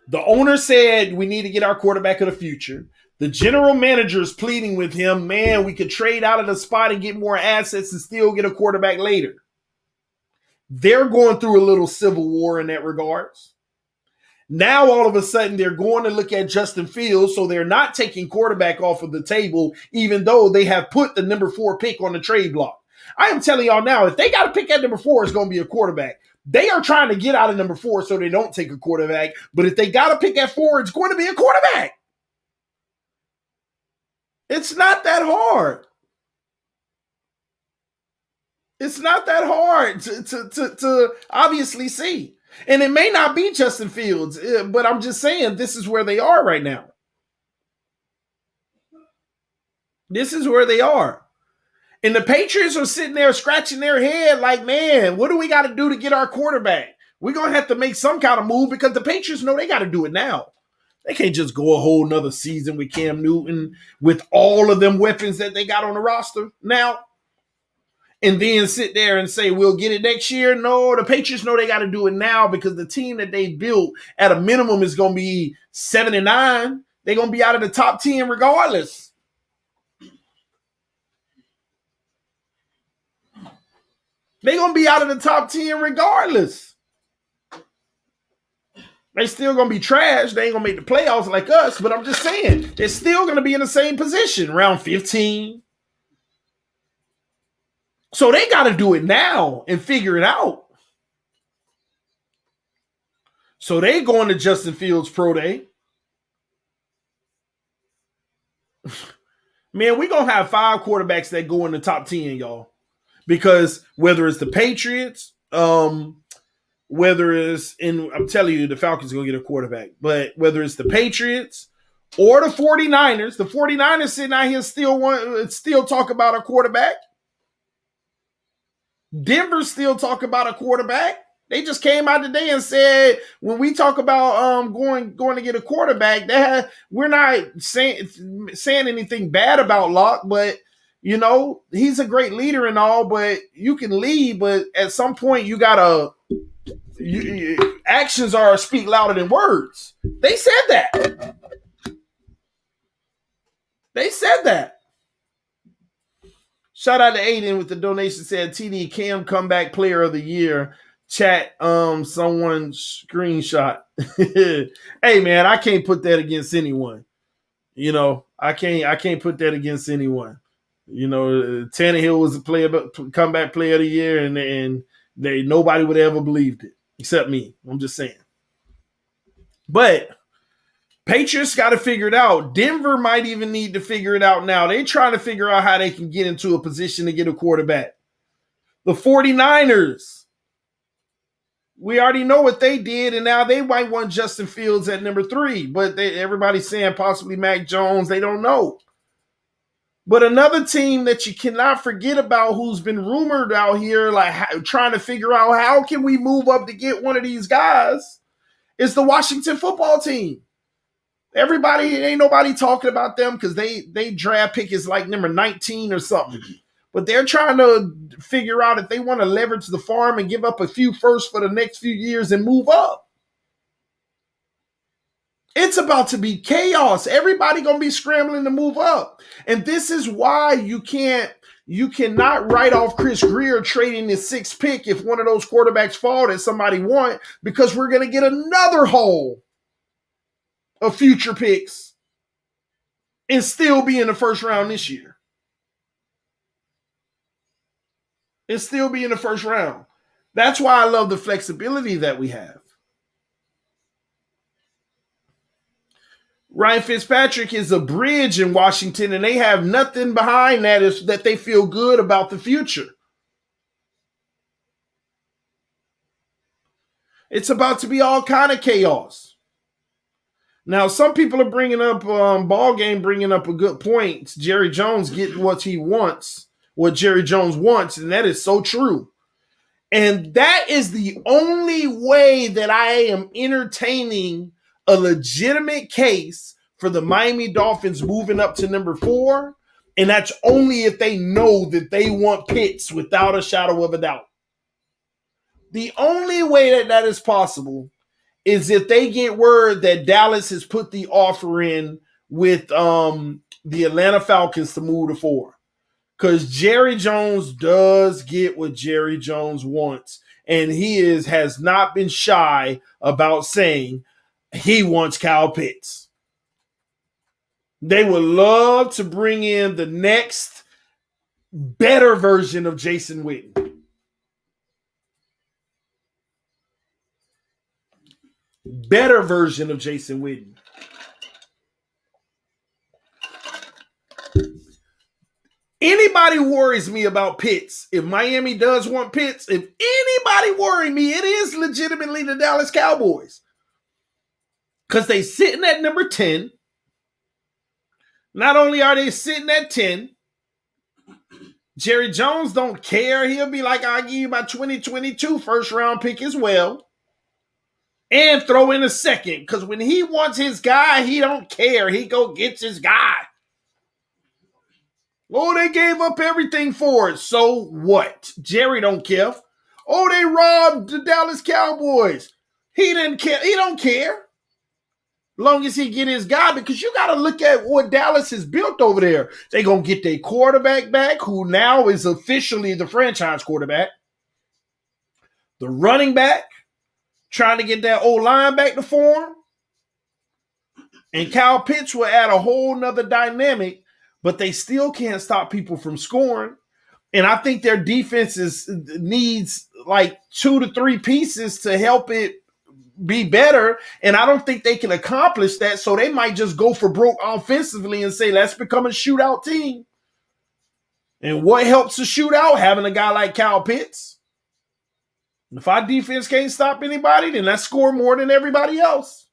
The owner said we need to get our quarterback of the future. The general manager is pleading with him, man, we could trade out of the spot and get more assets and still get a quarterback later. They're going through a little civil war in that regards. Now, all of a sudden, they're going to look at Justin Fields, so they're not taking quarterback off of the table, even though they have put the number 4 pick on the trade block. I am telling y'all now, if they got to pick at number 4, it's going to be a quarterback. They are trying to get out of number 4 so they don't take a quarterback. But if they got to pick at 4, it's going to be a quarterback. It's not that hard. It's not that hard to obviously see. And it may not be Justin Fields, but I'm just saying this is where they are right now. This is where they are. And the Patriots are sitting there scratching their head like, man, what do we got to do to get our quarterback? We're going to have to make some kind of move because the Patriots know they got to do it now. They can't just go a whole nother season with Cam Newton with all of them weapons that they got on the roster now and then sit there and say, we'll get it next year. No, the Patriots know they got to do it now because the team that they built at a minimum is going to be 7-9. They're going to be out of the top 10 regardless. They're going to be out of the top 10 regardless. They still going to be trash. They ain't going to make the playoffs like us, but I'm just saying, they're still going to be in the same position, round 15. So they got to do it now and figure it out. So they going to Justin Fields Pro Day. Man, we're going to have 5 quarterbacks that go in the top 10, y'all. Because whether it's the Patriots, whether it's I'm telling you, the Falcons are going to get a quarterback, but whether it's the Patriots or the 49ers, the 49ers sitting out here still talk about a quarterback. Denver still talk about a quarterback. They just came out today and said, when we talk about going to get a quarterback, we're not saying anything bad about Locke, but you know, he's a great leader and all, but you can lead, but at some point you gotta actions speak louder than words. They said that. Shout out to Aiden with the donation, said TD Cam comeback player of the year. Chat someone screenshot. Hey man, I can't put that against anyone. You know, I can't put that against anyone. You know, Tannehill was a comeback player of the year, and nobody would have ever believed it except me. I'm just saying. But Patriots got to figure it out. Denver might even need to figure it out now. They're trying to figure out how they can get into a position to get a quarterback. The 49ers, we already know what they did, and now they might want Justin Fields at number 3. But everybody's saying possibly Mac Jones. They don't know. But another team that you cannot forget about, who's been rumored out here, like trying to figure out how can we move up to get one of these guys, is the Washington football team. Ain't nobody talking about them because they draft pick is like number 19 or something. But they're trying to figure out if they want to leverage the farm and give up a few firsts for the next few years and move up. It's about to be chaos. Everybody going to be scrambling to move up. And this is why you cannot write off Chris Greer trading his 6th pick if one of those quarterbacks fall that somebody want, because we're going to get another haul of future picks and still be in the first round this year. And still be in the first round. That's why I love the flexibility that we have. Ryan Fitzpatrick is a bridge in Washington, and they have nothing behind that is that they feel good about the future. It's about to be all kind of chaos. Now, some people are bringing up bringing up a good point. Jerry Jones getting what he wants, what Jerry Jones wants, and that is so true. And that is the only way that I am entertaining a legitimate case for the Miami Dolphins moving up to number 4, and that's only if they know that they want Pitts without a shadow of a doubt. The only way that is possible is if they get word that Dallas has put the offer in with the Atlanta Falcons to move to 4. Because Jerry Jones does get what Jerry Jones wants, and he has not been shy about saying he wants Kyle Pitts. They would love to bring in the next better version of Jason Witten. Better version of Jason Witten. Anybody worries me about Pitts. If Miami does want Pitts, if anybody worry me, it is legitimately the Dallas Cowboys. Because they sitting at number 10. Not only are they sitting at 10, Jerry Jones don't care. He'll be like, I'll give you my 2022 first round pick as well. And throw in a second. Because when he wants his guy, he don't care. He go gets his guy. Oh, they gave up everything for it. So what? Jerry don't care. Oh, they robbed the Dallas Cowboys. He didn't care. He don't care. Long as he get his guy, because you got to look at what Dallas has built over there. They going to get their quarterback back, who now is officially the franchise quarterback. The running back, trying to get that O-line back to form. And Kyle Pitts will add a whole nother dynamic, but they still can't stop people from scoring. And I think their defense needs like 2 to 3 pieces to help it be better, and I don't think they can accomplish that, so they might just go for broke offensively and say, let's become a shootout team. And what helps a shootout? Having a guy like Kyle Pitts. If our defense can't stop anybody, then let's score more than everybody else.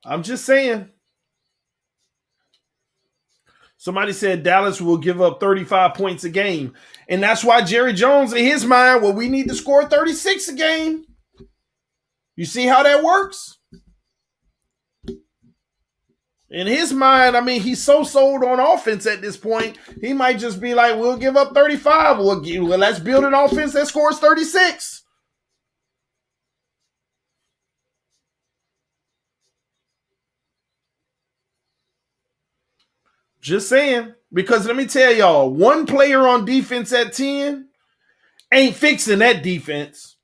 I'm just saying. Somebody said Dallas will give up 35 points a game. And that's why Jerry Jones, in his mind, well, we need to score 36 a game. You see how that works? In his mind, I mean, he's so sold on offense at this point, he might just be like, we'll give up 35. Well, let's build an offense that scores 36. Just saying. Because let me tell y'all, one player on defense at 10 ain't fixing that defense.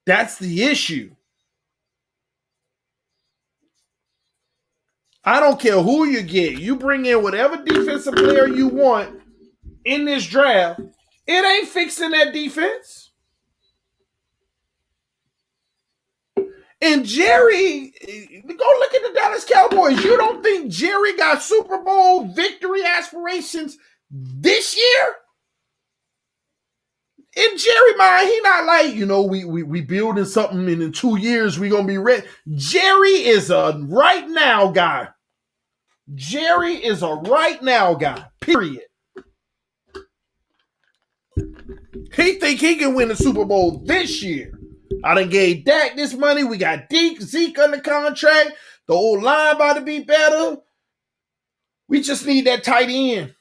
That's the issue. I don't care who you get. You bring in whatever defensive player you want in this draft. It ain't fixing that defense. And Jerry, go look at the Dallas Cowboys. You don't think Jerry got Super Bowl victory aspirations this year? In Jerry mind, he not like, we building something and in 2 years we gonna be ready. Jerry is a right now guy. Jerry is a right now guy, period. He think he can win the Super Bowl this year. I done gave Dak this money. We got Zeke under contract. The old line about to be better. We just need that tight end.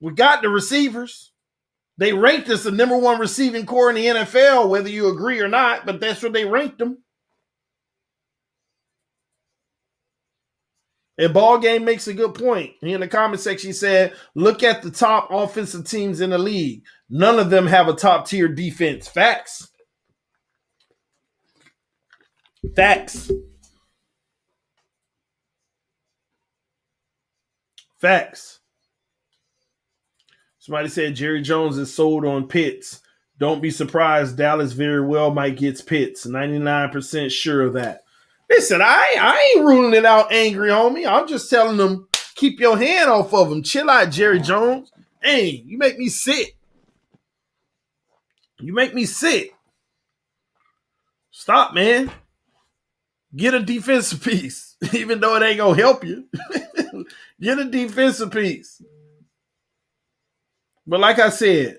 We got the receivers. They ranked us the number one receiving core in the NFL, whether you agree or not, but that's what they ranked them. And Ball Game makes a good point. He in the comment section he said, look at the top offensive teams in the league. None of them have a top tier defense. Facts. Facts. Facts. Somebody said Jerry Jones is sold on Pitts. Don't be surprised. Dallas very well might get Pitts. 99% sure of that. Listen, I ain't ruling it out angry, homie. I'm just telling them, keep your hand off of him. Chill out, Jerry Jones. Hey, you make me sick. You make me sick. Stop, man. Get a defensive piece, even though it ain't going to help you. Get a defensive piece. But like I said,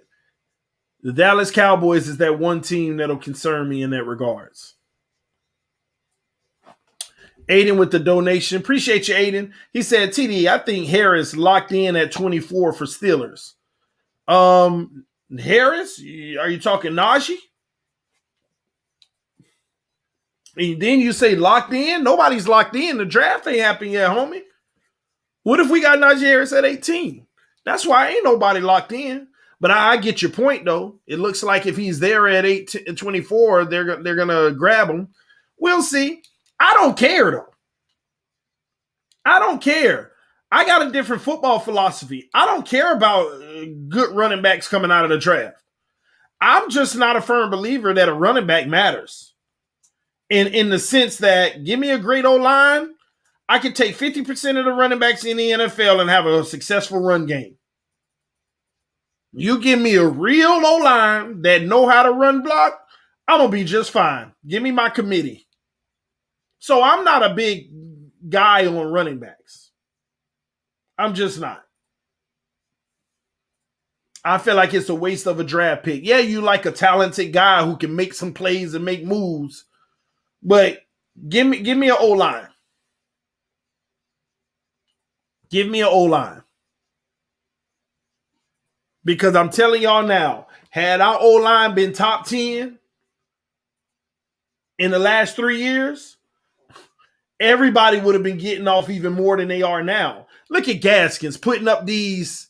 the Dallas Cowboys is that one team that'll concern me in that regards. Aiden with the donation. Appreciate you, Aiden. He said, TD, I think Harris locked in at 24 for Steelers. Harris? Are you talking Najee? And then you say locked in? Nobody's locked in. The draft ain't happened yet, homie. What if we got Najee Harris at 18? That's why ain't nobody locked in. But I get your point, though. It looks like if he's there at 24, they're going to grab him. We'll see. I don't care, though. I don't care. I got a different football philosophy. I don't care about good running backs coming out of the draft. I'm just not a firm believer that a running back matters. In the sense that, give me a great O-line, I could take 50% of the running backs in the NFL and have a successful run game. You give me a real O-line that know how to run block, I'm going to be just fine. Give me my committee. So I'm not a big guy on running backs. I'm just not. I feel like it's a waste of a draft pick. Yeah, you like a talented guy who can make some plays and make moves, but give me an O-line. Give me an O-line. Because I'm telling y'all now, had our O-line been top 10 in the last 3 years, everybody would have been getting off even more than they are now. Look at Gaskins putting up these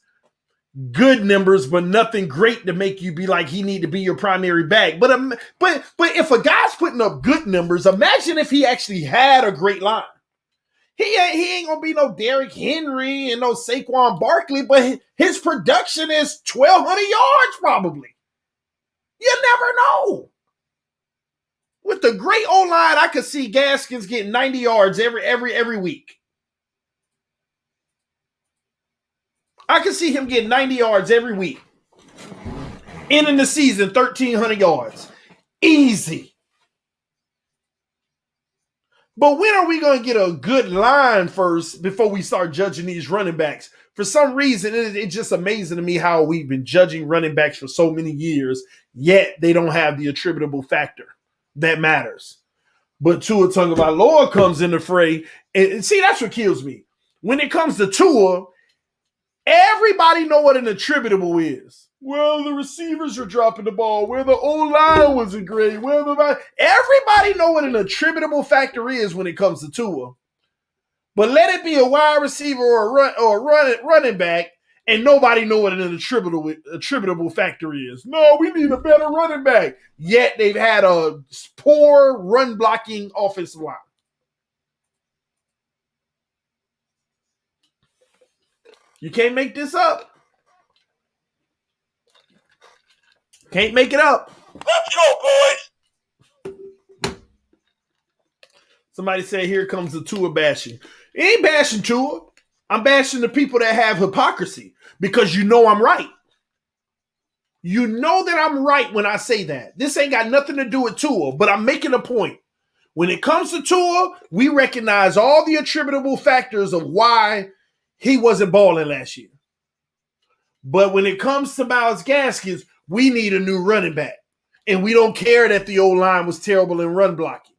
good numbers, but nothing great to make you be like he need to be your primary back. But if a guy's putting up good numbers, imagine if he actually had a great line. He ain't gonna be no Derrick Henry and no Saquon Barkley, but his production is 1,200 yards probably. You never know. With with a great O-line, I could see Gaskins getting 90 yards every week. I could see him getting 90 yards every week. Ending the season, 1,300 yards. Easy. But when are we going to get a good line first before we start judging these running backs? For some reason, it's just amazing to me how we've been judging running backs for so many years, yet they don't have the attributable factor that matters. But Tua Tagovailoa comes in the fray, and see, that's what kills me. When it comes to Tua, everybody know what an attributable is. Well, the receivers are dropping the ball. Well, the O-line wasn't great. Everybody know what an attributable factor is when it comes to Tua. But let it be a wide receiver or a running back, and nobody know what an attributable factor is. No, we need a better running back. Yet they've had a poor run-blocking offensive line. You can't make this up. Can't make it up. Let's go, boys. Somebody said, here comes the Tua bashing. It ain't bashing Tua. I'm bashing the people that have hypocrisy because you know I'm right. You know that I'm right when I say that. This ain't got nothing to do with Tua, but I'm making a point. When it comes to Tua, we recognize all the attributable factors of why he wasn't balling last year. But when it comes to Myles Gaskins, we need a new running back. And we don't care that the O-line was terrible in run blocking.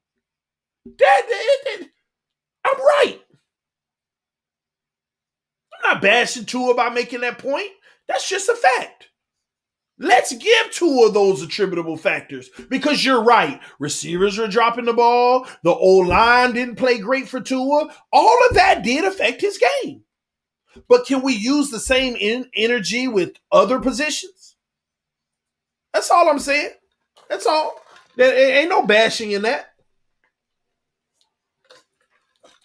I'm right. I'm not bashing Tua by making that point. That's just a fact. Let's give Tua those attributable factors because you're right. Receivers are dropping the ball. The O-line didn't play great for Tua. All of that did affect his game. But can we use the same energy with other positions? That's all I'm saying. That's all. There ain't no bashing in that.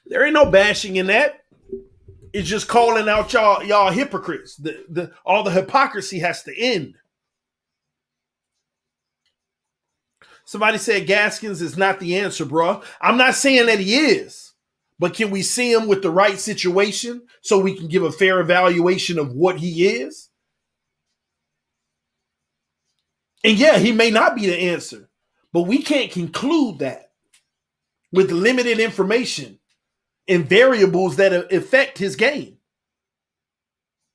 There ain't no bashing in that. It's just calling out y'all hypocrites. All the hypocrisy has to end. Somebody said Gaskins is not the answer, bro. I'm not saying that he is. But can we see him with the right situation so we can give a fair evaluation of what he is? And yeah, he may not be the answer, but we can't conclude that with limited information and variables that affect his game.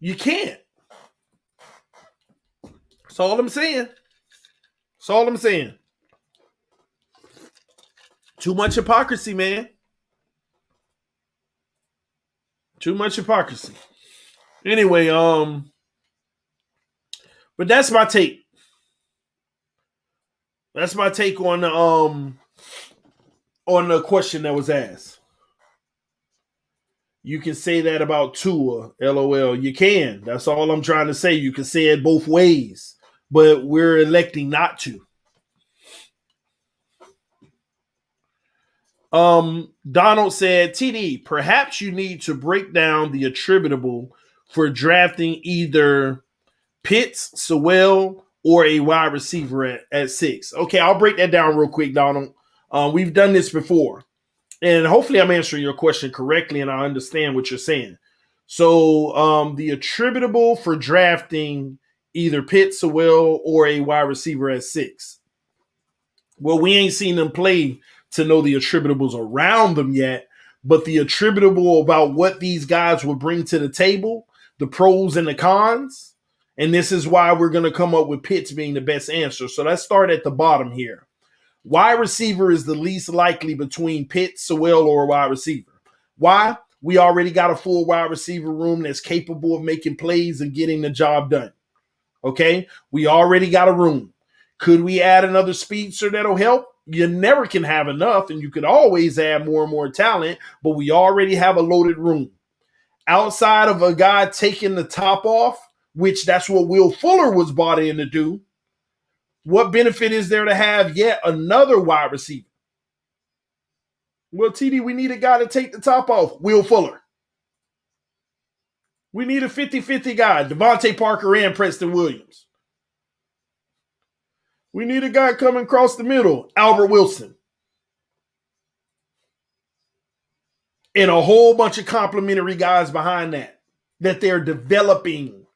You can't. That's all I'm saying. That's all I'm saying. Too much hypocrisy, man. Too much hypocrisy. Anyway, but that's my take. That's my take on the question that was asked. You can say that about Tua, LOL. You can. That's all I'm trying to say. You can say it both ways, but we're electing not to. Donald said, TD, perhaps you need to break down the attributable for drafting either Pitts, Sewell, or a wide receiver at 6. Okay, I'll break that down real quick, Donald. We've done this before. And hopefully I'm answering your question correctly and I understand what you're saying. So the attributable for drafting either Pitts, Sewell, or a wide receiver at 6. Well, we ain't seen them play to know the attributables around them yet, but the attributable about what these guys will bring to the table, the pros and the cons, and this is why we're going to come up with Pitts being the best answer. So let's start at the bottom here. Wide receiver is the least likely between Pitts, Sewell, or a wide receiver. Why? We already got a full wide receiver room that's capable of making plays and getting the job done. Okay? We already got a room. Could we add another speedster that'll help? You never can have enough, and you could always add more and more talent, but we already have a loaded room. Outside of a guy taking the top off, which that's what Will Fuller was brought in to do, what benefit is there to have yet another wide receiver? Well, TD, we need a guy to take the top off. Will Fuller. We need a 50-50 guy, Devontae Parker and Preston Williams. We need a guy coming across the middle, Albert Wilson. And a whole bunch of complimentary guys behind that they're developing.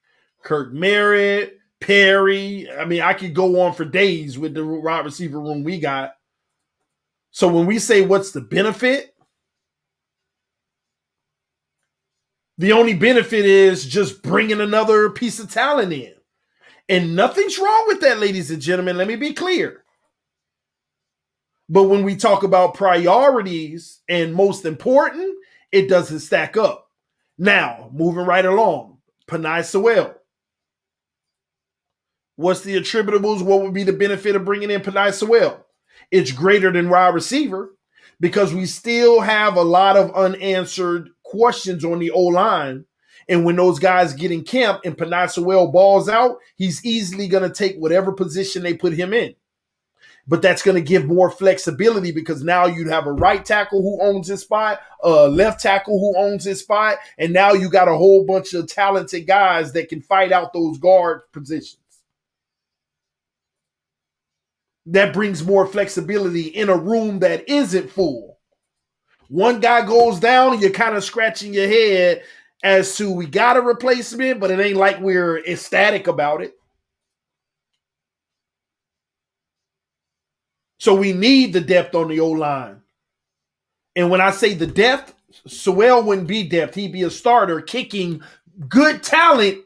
Kirk Merritt, Perry. I mean, I could go on for days with the wide receiver room we got. So when we say what's the benefit, the only benefit is just bringing another piece of talent in. And nothing's wrong with that, ladies and gentlemen. Let me be clear. But when we talk about priorities and most important, it doesn't stack up. Now, moving right along, Penei Sewell. What's the attributables? What would be the benefit of bringing in Penei Sewell? It's greater than wide receiver because we still have a lot of unanswered questions on the O-line. And when those guys get in camp and Penei Sewell balls out, he's easily going to take whatever position they put him in. But that's going to give more flexibility because now you'd have a right tackle who owns his spot, a left tackle who owns his spot, and now you got a whole bunch of talented guys that can fight out those guard positions. That brings more flexibility in a room that isn't full. One guy goes down and you're kind of scratching your head as to we got a replacement, but it ain't like we're ecstatic about it. So we need the depth on the O-line. And when I say the depth, Sewell wouldn't be depth. He'd be a starter kicking good talent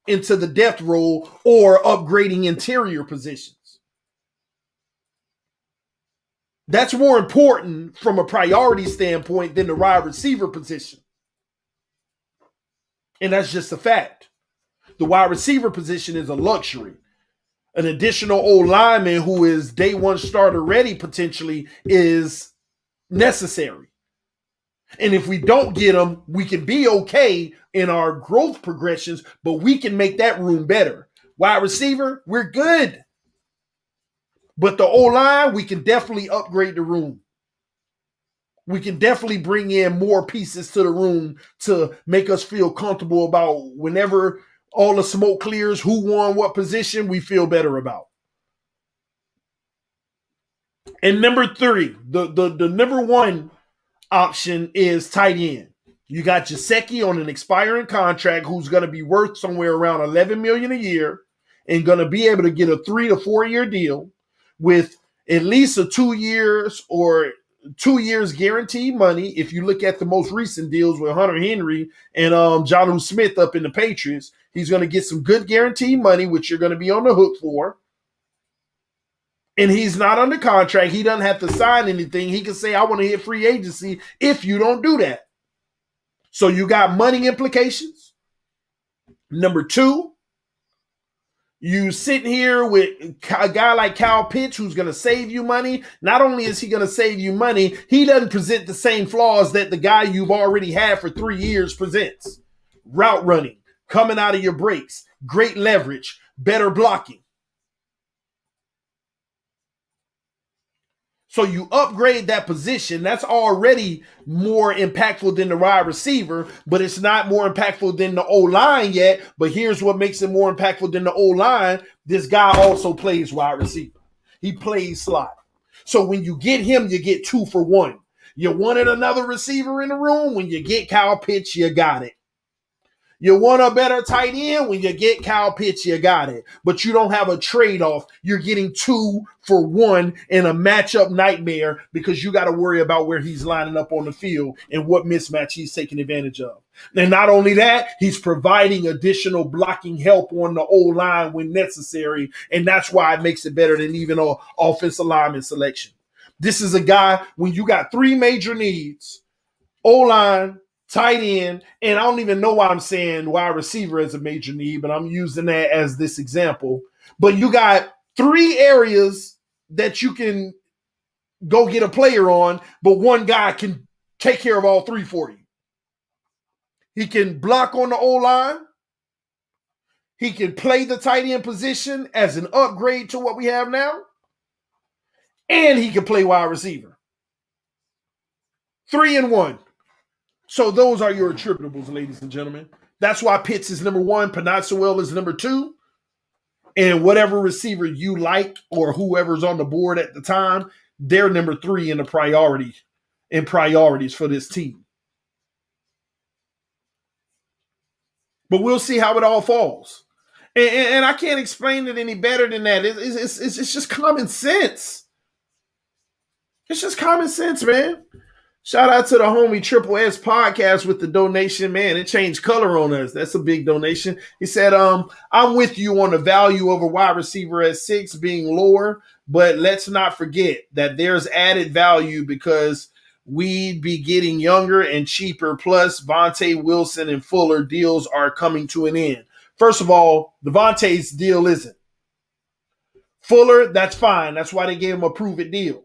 into the depth role or upgrading interior positions. That's more important from a priority standpoint than the wide receiver position. And that's just a fact. The wide receiver position is a luxury. An additional old lineman who is day one starter ready potentially is necessary. And if we don't get them, we can be okay in our growth progressions, but we can make that room better. Wide receiver, we're good. But the O-line, we can definitely upgrade the room. We can definitely bring in more pieces to the room to make us feel comfortable about whenever all the smoke clears, who won what position, we feel better about. And number three, the number one option is tight end. You got Gesicki on an expiring contract who's going to be worth somewhere around $11 million a year and going to be able to get a 3 to 4 year deal with at least a 2 years or 2 years guaranteed money. If you look at the most recent deals with Hunter Henry and Jonnu Smith up in the Patriots, he's going to get some good guaranteed money, which you're going to be on the hook for. And he's not under contract. He doesn't have to sign anything. He can say, I want to hit free agency if you don't do that. So you got money implications. Number two, you sitting here with a guy like Kyle Pitts who's going to save you money. Not only is he going to save you money, he doesn't present the same flaws that the guy you've already had for 3 years presents. Route running, coming out of your breaks, great leverage, better blocking. So you upgrade that position. That's already more impactful than the wide receiver, but it's not more impactful than the O-line yet. But here's what makes it more impactful than the O-line. This guy also plays wide receiver. He plays slot. So when you get him, you get 2 for 1. You wanted another receiver in the room. When you get Kyle Pitts, you got it. You want a better tight end? When you get Kyle Pitts, you got it. But you don't have a trade-off. You're getting 2 for 1 in a matchup nightmare because you got to worry about where he's lining up on the field and what mismatch he's taking advantage of. And not only that, he's providing additional blocking help on the O-line when necessary, and that's why it makes it better than even an offensive lineman selection. This is a guy, when you got 3 major needs, O-line, tight end, and I don't even know why I'm saying wide receiver as a major need, but I'm using that as this example. But you got 3 areas that you can go get a player on, but one guy can take care of all 3 for you. He can block on the O-line. He can play the tight end position as an upgrade to what we have now. And he can play wide receiver. 3 in 1. So those are your attributables, ladies and gentlemen. That's why Pitts is number 1, Penei Sewell is number 2. And whatever receiver you like or whoever's on the board at the time, they're number 3 in the priorities for this team. But we'll see how it all falls. And I can't explain it any better than that. It's just common sense. It's just common sense, man. Shout out to the homie Triple S podcast with the donation, man. It changed color on us. That's a big donation. He said, I'm with you on the value of a wide receiver at 6 being lower, but let's not forget that there's added value because we'd be getting younger and cheaper. Plus, Vontae Wilson and Fuller deals are coming to an end. First of all, the Vontae's deal isn't. Fuller, that's fine. That's why they gave him a prove-it deal.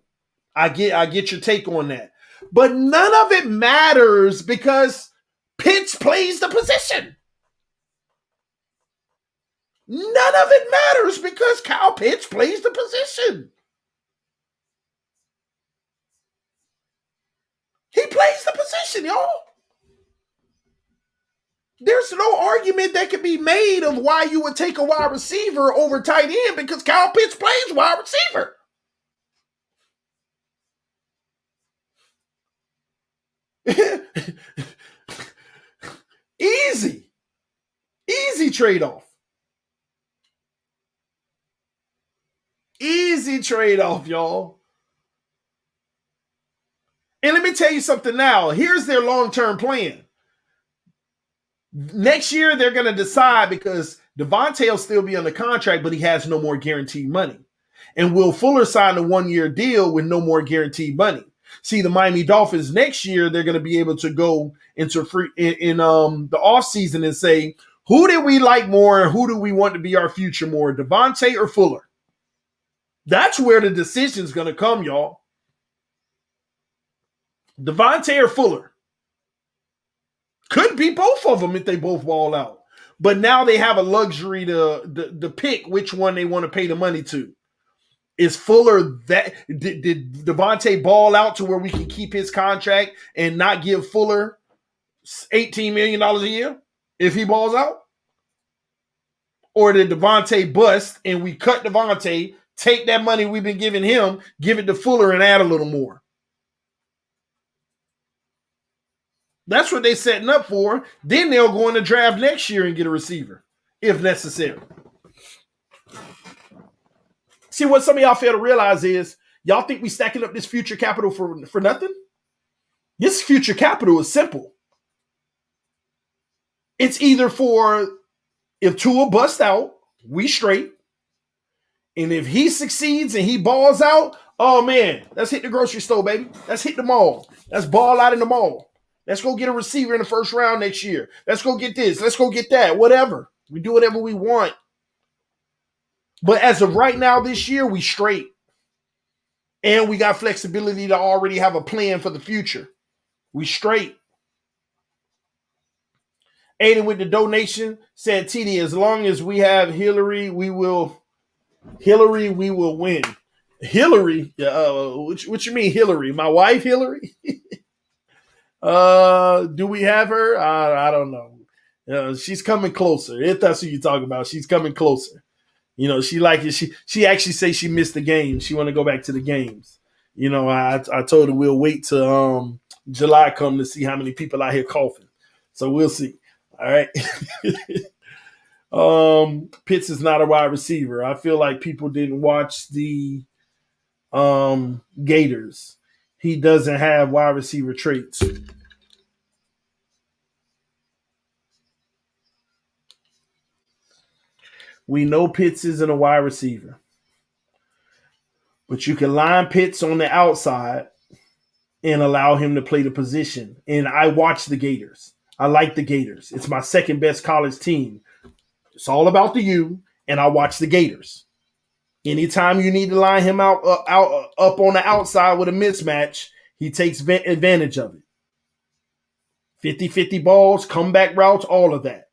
I get your take on that. But none of it matters because Pitts plays the position. None of it matters because Kyle Pitts plays the position. He plays the position, y'all. There's no argument that can be made of why you would take a wide receiver over tight end because Kyle Pitts plays wide receiver. Easy trade-off. Easy trade-off, y'all. And let me tell you something now. Here's their long-term plan. Next year, they're going to decide because Devontae will still be under contract, but he has no more guaranteed money. And Will Fuller signed a 1-year deal with no more guaranteed money. See, the Miami Dolphins next year, they're going to be able to go into the offseason and say, who did we like more and who do we want to be our future more, Devontae or Fuller? That's where the decision's going to come, y'all. Devontae or Fuller. Could be both of them if they both ball out. But now they have a luxury to pick which one they want to pay the money to. Is Fuller that did Devontae ball out to where we can keep his contract and not give Fuller $18 million a year if he balls out? Or did Devontae bust and we cut Devontae, take that money we've been giving him, give it to Fuller and add a little more? That's what they're setting up for. Then they'll go in the draft next year and get a receiver if necessary. See, what some of y'all fail to realize is y'all think we stacking up this future capital for nothing? This future capital is simple. It's either for if Tua busts out, we straight. And if he succeeds and he balls out, oh man, let's hit the grocery store, baby. Let's hit the mall. Let's ball out in the mall. Let's go get a receiver in the first round next year. Let's go get this. Let's go get that. Whatever. We do whatever we want. But as of right now this year, we straight. And we got flexibility to already have a plan for the future. We straight. Aiden with the donation said, TD, as long as we have Hillary, we will win. Hillary? What you mean Hillary? My wife Hillary? Do we have her? I don't know. She's coming closer. If that's what you're talking about, she's coming closer. You know, she like it. She actually say she missed the game. She want to go back to the games. You know, I told her we'll wait till July come to see how many people out here coughing. So we'll see. All right. Pitts is not a wide receiver. I feel like people didn't watch the Gators. He doesn't have wide receiver traits. We know Pitts isn't a wide receiver. But you can line Pitts on the outside and allow him to play the position. And I watch the Gators. I like the Gators. It's my second best college team. It's all about the U, and I watch the Gators. Anytime you need to line him out up on the outside with a mismatch, he takes advantage of it. 50-50 balls, comeback routes, all of that.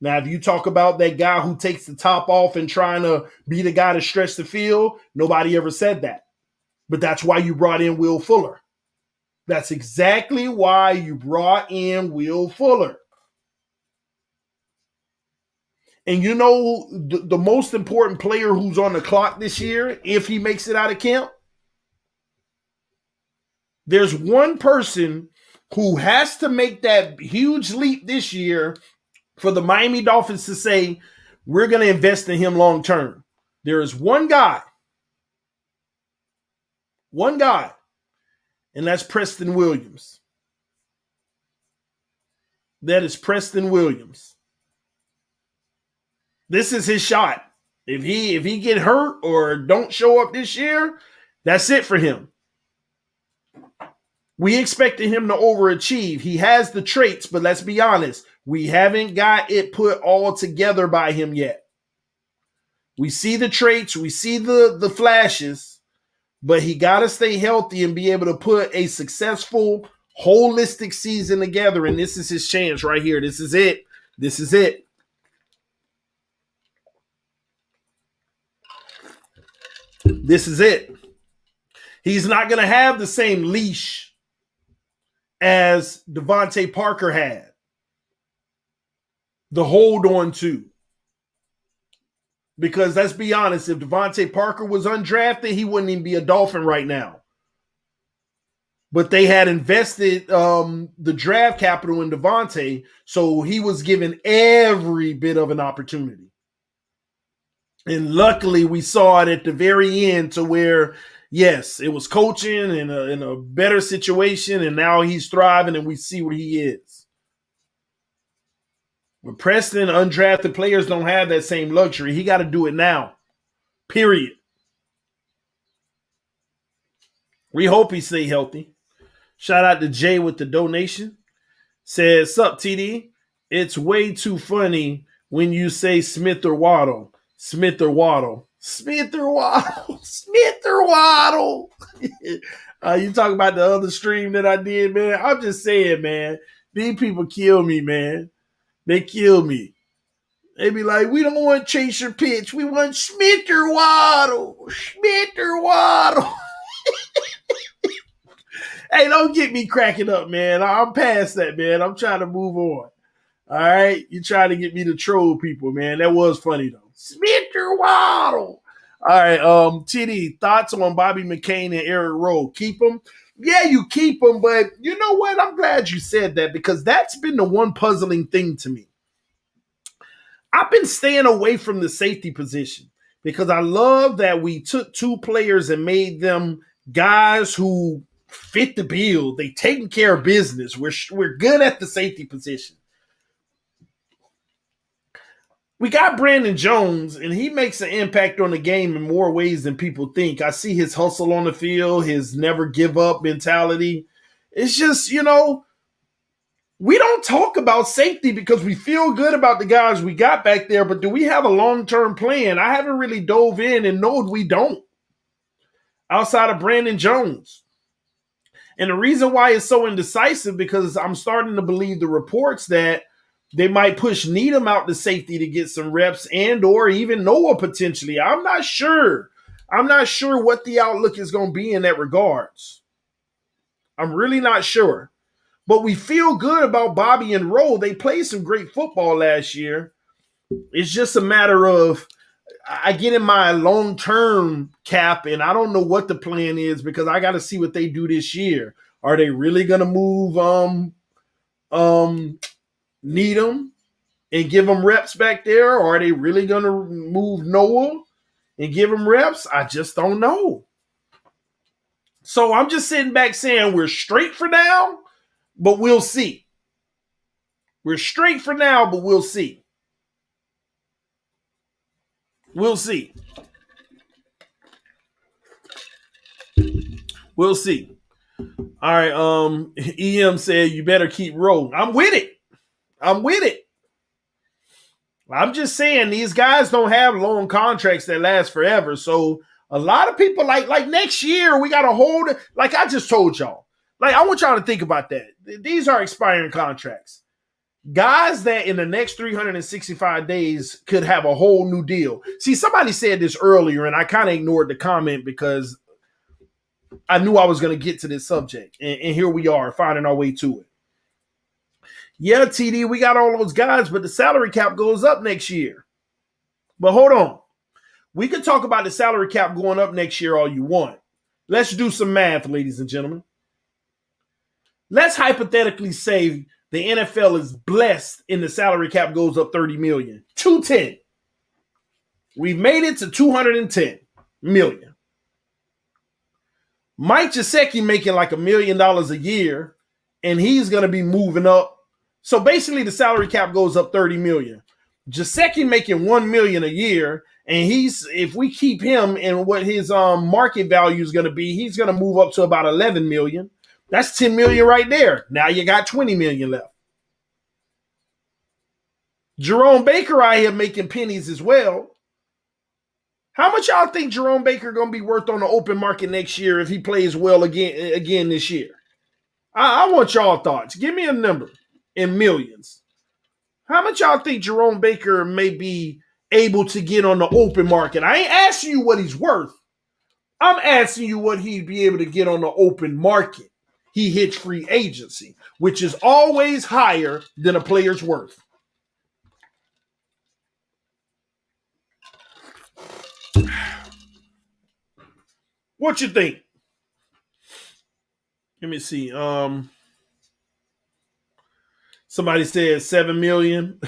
Now, if you talk about that guy who takes the top off and trying to be the guy to stretch the field, nobody ever said that. But that's why you brought in Will Fuller. That's exactly why you brought in Will Fuller. And you know the most important player who's on the clock this year, if he makes it out of camp? There's one person who has to make that huge leap this year for the Miami Dolphins to say, we're going to invest in him long term. There is one guy, and that's Preston Williams. That is Preston Williams. This is his shot. If he get hurt or don't show up this year, that's it for him. We expected him to overachieve. He has the traits, but let's be honest, we haven't got it put all together by him yet. We see the traits, we see the flashes, but he got to stay healthy and be able to put a successful, holistic season together, and this is his chance right here. This is it. This is it. This is it. He's not going to have the same leash as Devontae Parker had. The hold on to. Because let's be honest, if Devontae Parker was undrafted, he wouldn't even be a Dolphin right now. But they had invested the draft capital in Devontae, so he was given every bit of an opportunity. And luckily, we saw it at the very end to where, yes, it was coaching in a better situation, and now he's thriving, and we see where he is. When Preston, undrafted players don't have that same luxury. He got to do it now, period. We hope he stay healthy. Shout out to Jay with the donation. Says, sup, TD? It's way too funny when you say Smith or Waddle. Smith or Waddle. Smith or Waddle. Smith or Waddle. You talk about the other stream that I did, man. I'm just saying, man. These people kill me, man. They kill me. They be like, we don't want Chaser Pitch. We want Smith or Waddle. Smith or Waddle. Hey, don't get me cracking up, man. I'm past that, man. I'm trying to move on. All right? You trying to get me to troll people, man. That was funny, though. Smith or Waddle. All right, TD, thoughts on Bobby McCain and Eric Rowe? Keep them? Yeah, you keep them, but you know what? I'm glad you said that because that's been the one puzzling thing to me. I've been staying away from the safety position because I love that we took two players and made them guys who fit the bill. They taking care of business. We're good at the safety position. We got Brandon Jones, and he makes an impact on the game in more ways than people think. I see his hustle on the field, his never give up mentality. It's just, we don't talk about safety because we feel good about the guys we got back there, but do we have a long-term plan? I haven't really dove in and know we don't outside of Brandon Jones. And the reason why it's so indecisive because I'm starting to believe the reports that they might push Needham out to safety to get some reps and or even Noah potentially. I'm not sure. I'm not sure what the outlook is going to be in that regards. I'm really not sure. But we feel good about Bobby and Rowe. They played some great football last year. It's just a matter of I get in my long-term cap, and I don't know what the plan is because I got to see what they do this year. Are they really going to move Needham and give him reps back there? Or are they really going to move Noah and give him reps? I just don't know. So I'm just sitting back saying we're straight for now, but we'll see. We're straight for now, but we'll see. We'll see. We'll see. All right. EM said you better keep rolling. I'm with it. I'm just saying these guys don't have long contracts that last forever. So a lot of people like next year we got to hold it. Like I just told y'all. Like I want y'all to think about that. These are expiring contracts. Guys that in the next 365 days could have a whole new deal. See, somebody said this earlier, and I kind of ignored the comment because I knew I was going to get to this subject. And here we are, finding our way to it. Yeah, TD, we got all those guys, but the salary cap goes up next year. But hold on. We can talk about the salary cap going up next year all you want. Let's do some math, ladies and gentlemen. Let's hypothetically say the NFL is blessed and the salary cap goes up 30 million. 210. We've made it to 210 million. Mike Gesicki making like $1 million a year, and he's going to be moving up. So basically, the salary cap goes up 30 million. Gesicki making $1 million a year, and if we keep him and what his market value is going to be, he's going to move up to about 11 million. That's 10 million right there. Now you got 20 million left. Jerome Baker out here making pennies as well. How much y'all think Jerome Baker going to be worth on the open market next year if he plays well again this year? I want y'all thoughts. Give me a number in millions. How much y'all think Jerome Baker may be able to get on the open market? I ain't asking you what he's worth. I'm asking you what he'd be able to get on the open market. He hits free agency, which is always higher than a player's worth. What you think? Let me see. Somebody said 7 million.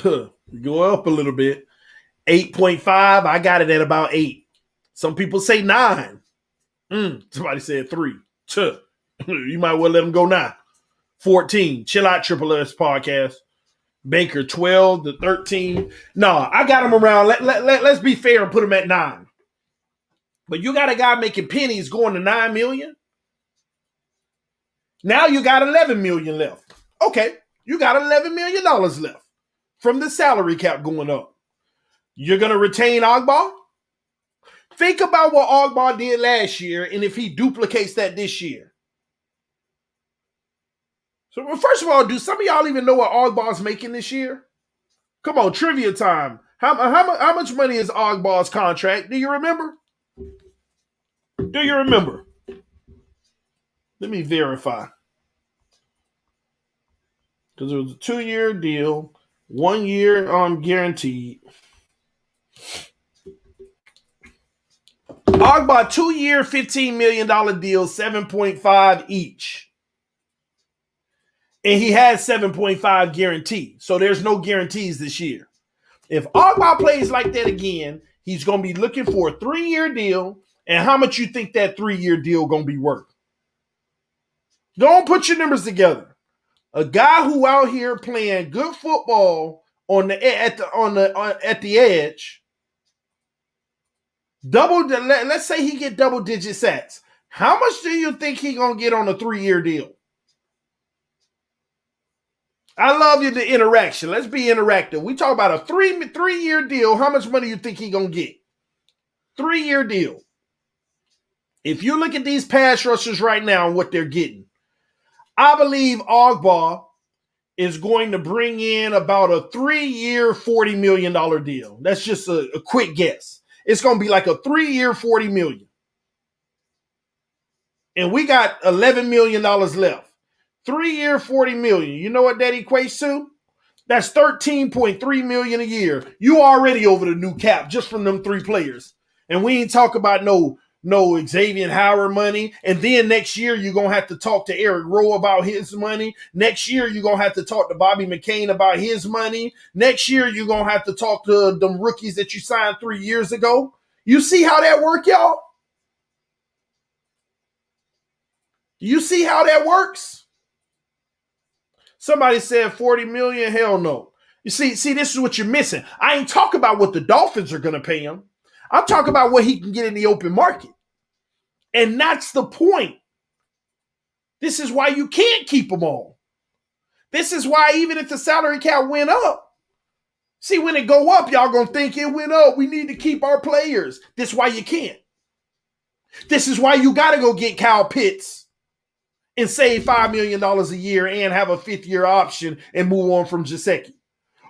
Go up a little bit. 8.5. I got it at about 8. Some people say 9. Somebody said 3. You might well let them go now. 14. Chill out, Triple S podcast. Baker 12 to 13. No, I got him around. Let's be fair and put him at 9. But you got a guy making pennies going to 9 million. Now you got 11 million left. Okay, you got $11 million left from the salary cap going up. You're going to retain Ogba? Think about what Ogba did last year and if he duplicates that this year. So, well, first of all, do some of y'all even know what Ogba's making this year? Come on, trivia time. How much money is Ogba's contract? Do you remember? Do you remember? Let me verify. Because it was a 2-year deal, 1 year guaranteed. Ogba, 2-year, $15 million deal, 7.5 each. And he has 7.5 guaranteed. So there's no guarantees this year. If Ogba plays like that again, he's going to be looking for a 3-year deal. And how much you think that 3-year deal going to be worth? Don't put your numbers together. A guy who out here playing good football at the edge, let's say he get double-digit sacks. How much do you think he going to get on a 3-year deal? I love you, the interaction. Let's be interactive. We talk about a three-year deal. How much money you think he going to get? 3-year deal. If you look at these pass rushers right now and what they're getting, I believe Ogba is going to bring in about a 3-year, $40 million deal. That's just a quick guess. It's going to be like a 3-year, $40 million. And we got $11 million left. 3-year, $40 million. You know what that equates to? That's $13.3 million a year. You already over the new cap just from them 3 players. And we ain't talk about no Xavier Howard money. And then next year, you're going to have to talk to Eric Rowe about his money. Next year, you're going to have to talk to Bobby McCain about his money. Next year, you're going to have to talk to them rookies that you signed 3 years ago. You see how that work, y'all? You see how that works? Somebody said 40 million. Hell no. You see, this is what you're missing. I ain't talking about what the Dolphins are going to pay him. I'm talking about what he can get in the open market. And that's the point. This is why you can't keep them all. This is why even if the salary cap went up, see, when it go up, y'all going to think it went up. We need to keep our players. This is why you can't. This is why you got to go get Kyle Pitts and save $5 million a year and have a 5th-year option and move on from Gesicki.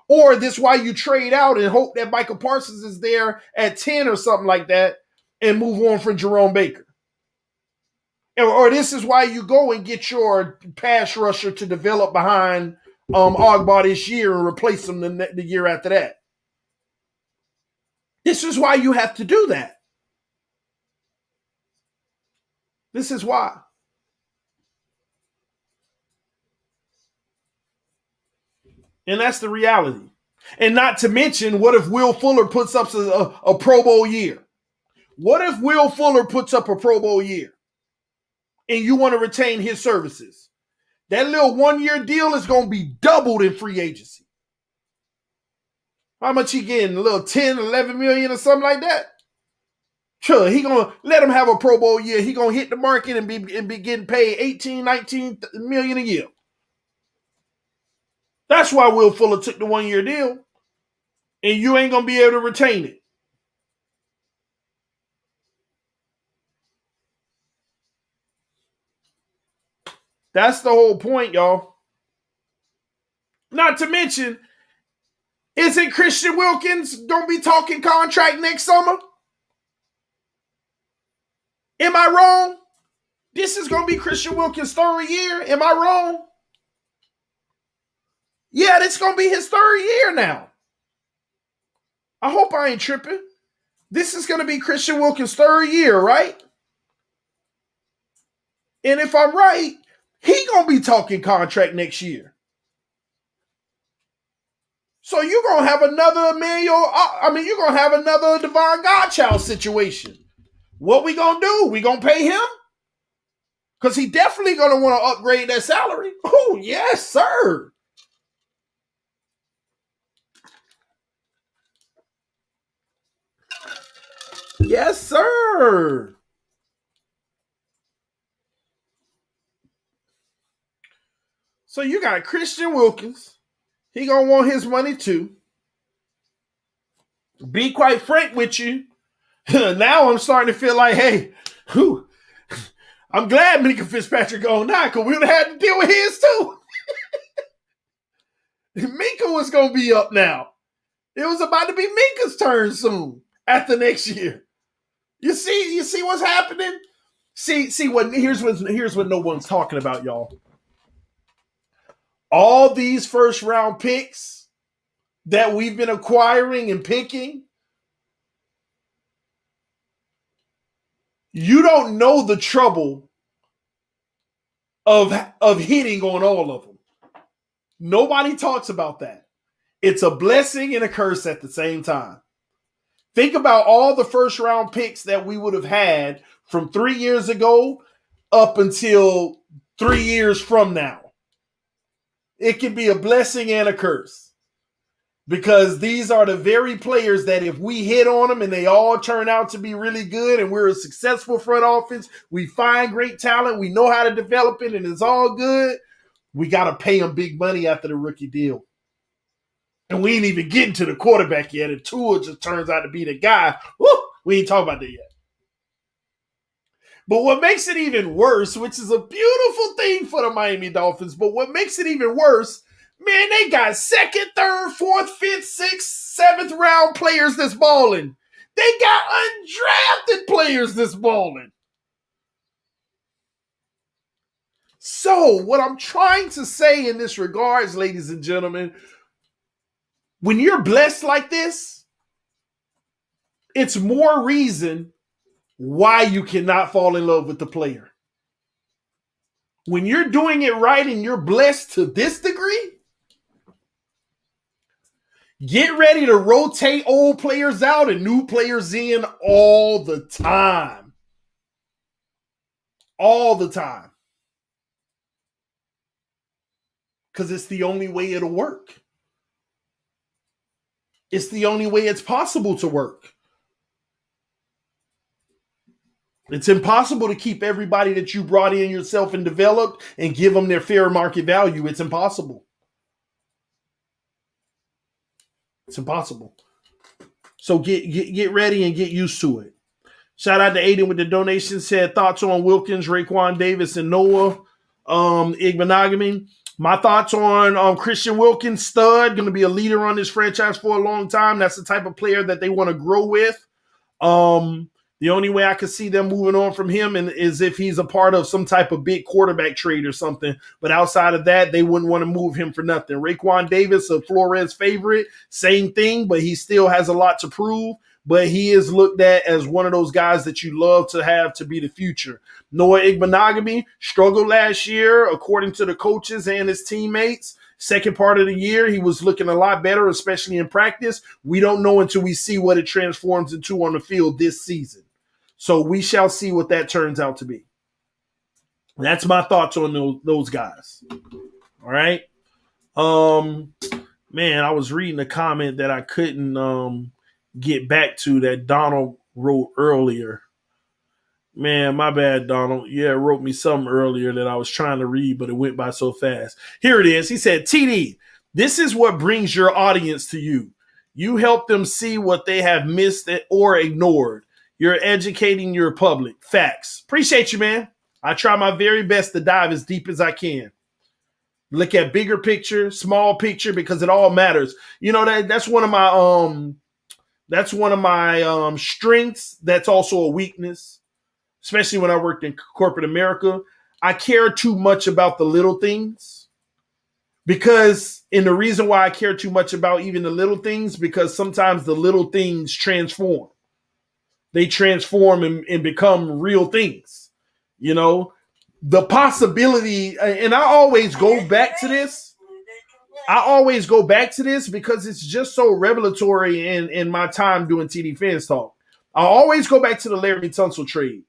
Or this is why you trade out and hope that Michael Parsons is there at 10 or something like that and move on from Jerome Baker. Or this is why you go and get your pass rusher to develop behind Ogba this year and replace him the year after that. This is why you have to do that. This is why. And that's the reality. And not to mention, what if Will Fuller puts up a Pro Bowl year? What if Will Fuller puts up a Pro Bowl year and you want to retain his services? That little 1-year deal is going to be doubled in free agency. How much he getting? A little 10, 11 million or something like that? Sure, he going to let him have a Pro Bowl year. He going to hit the market and be getting paid 18, 19 million a year. That's why Will Fuller took the 1-year deal. And you ain't going to be able to retain it. That's the whole point, y'all. Not to mention, isn't Christian Wilkins going to be talking contract next summer? Am I wrong? This is going to be Christian Wilkins' third year. Am I wrong? Yeah, this is going to be his third year now. I hope I ain't tripping. This is going to be Christian Wilkins' third year, right? And if I'm right, he going to be talking contract next year. So you're going to have another you're going to have another Devon Godchild situation. What we going to do? We going to pay him? Because he definitely going to want to upgrade that salary. Oh, yes, sir. Yes, sir. So you got Christian Wilkins. He going to want his money too. Be quite frank with you. Now I'm starting to feel like, hey, I'm glad Minka Fitzpatrick gone now because we would have had to deal with his too. Minka was going to be up now. It was about to be Minka's turn soon after next year. You see what's happening? Here's what no one's talking about, y'all. All these first round picks that we've been acquiring and picking, you don't know the trouble of hitting on all of them. Nobody talks about that. It's a blessing and a curse at the same time. Think about all the first round picks that we would have had from 3 years ago up until 3 years from now. It can be a blessing and a curse because these are the very players that if we hit on them and they all turn out to be really good and we're a successful front office, we find great talent, we know how to develop it and it's all good, we got to pay them big money after the rookie deal. And we ain't even getting to the quarterback yet. And Tua just turns out to be the guy. Woo, we ain't talking about that yet. But what makes it even worse, which is a beautiful thing for the Miami Dolphins, but what makes it even worse, man, they got second, third, fourth, fifth, sixth, seventh round players that's balling. They got undrafted players that's balling. So what I'm trying to say in this regards, ladies and gentlemen, when you're blessed like this, it's more reason why you cannot fall in love with the player. When you're doing it right and you're blessed to this degree, get ready to rotate old players out and new players in all the time. All the time. Because it's the only way it'll work. It's the only way it's possible to work. It's impossible to keep everybody that you brought in yourself and developed and give them their fair market value. It's impossible. It's impossible. So get ready and get used to it. Shout out to Aiden with the donation. Said thoughts on Wilkins, Raekwon Davis, and Noah Igbenogany. My thoughts on Christian Wilkins, stud, going to be a leader on this franchise for a long time. That's the type of player that they want to grow with. The only way I could see them moving on from him is if he's a part of some type of big quarterback trade or something. But outside of that, they wouldn't want to move him for nothing. Raekwon Davis, a Flores favorite, same thing, but he still has a lot to prove. But he is looked at as one of those guys that you love to have to be the future. Noah Igbenogany struggled last year, according to the coaches and his teammates. Second part of the year, he was looking a lot better, especially in practice. We don't know until we see what it transforms into on the field this season. So we shall see what that turns out to be. That's my thoughts on those guys. All right. Man, I was reading a comment that I couldn't get back to that Donald wrote earlier. Man, my bad, Donald. Yeah, wrote me something earlier that I was trying to read, but it went by so fast. Here it is. He said, TD, this is what brings your audience to you. You help them see what they have missed or ignored. You're educating your public. Facts. Appreciate you, man. I try my very best to dive as deep as I can. Look at bigger picture, small picture, because it all matters. You know, that's one of my strengths. That's also a weakness, especially when I worked in corporate America. I care too much about the little things and the reason why I care too much about even the little things, because sometimes the little things transform. They transform and become real things, you know. The possibility, and I always go back to this. Because it's just so revelatory in my time doing TD Fans Talk. I always go back to the Laremy Tunsil trade.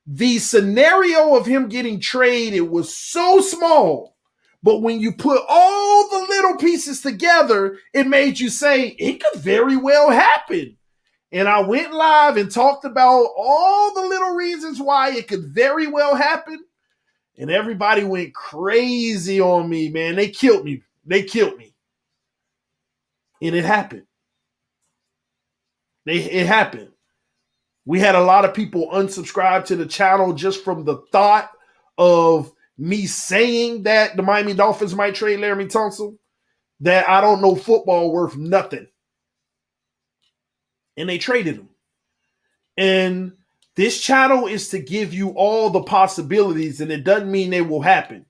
The scenario of him getting traded was so small, but when you put all the little pieces together, it made you say it could very well happen. And I went live and talked about all the little reasons why it could very well happen. And everybody went crazy on me, man. They killed me. And it happened. It happened. We had a lot of people unsubscribe to the channel just from the thought of me saying that the Miami Dolphins might trade Laremy Tunsil, that I don't know football worth nothing. And they traded him. And this channel is to give you all the possibilities, and it doesn't mean they will happen.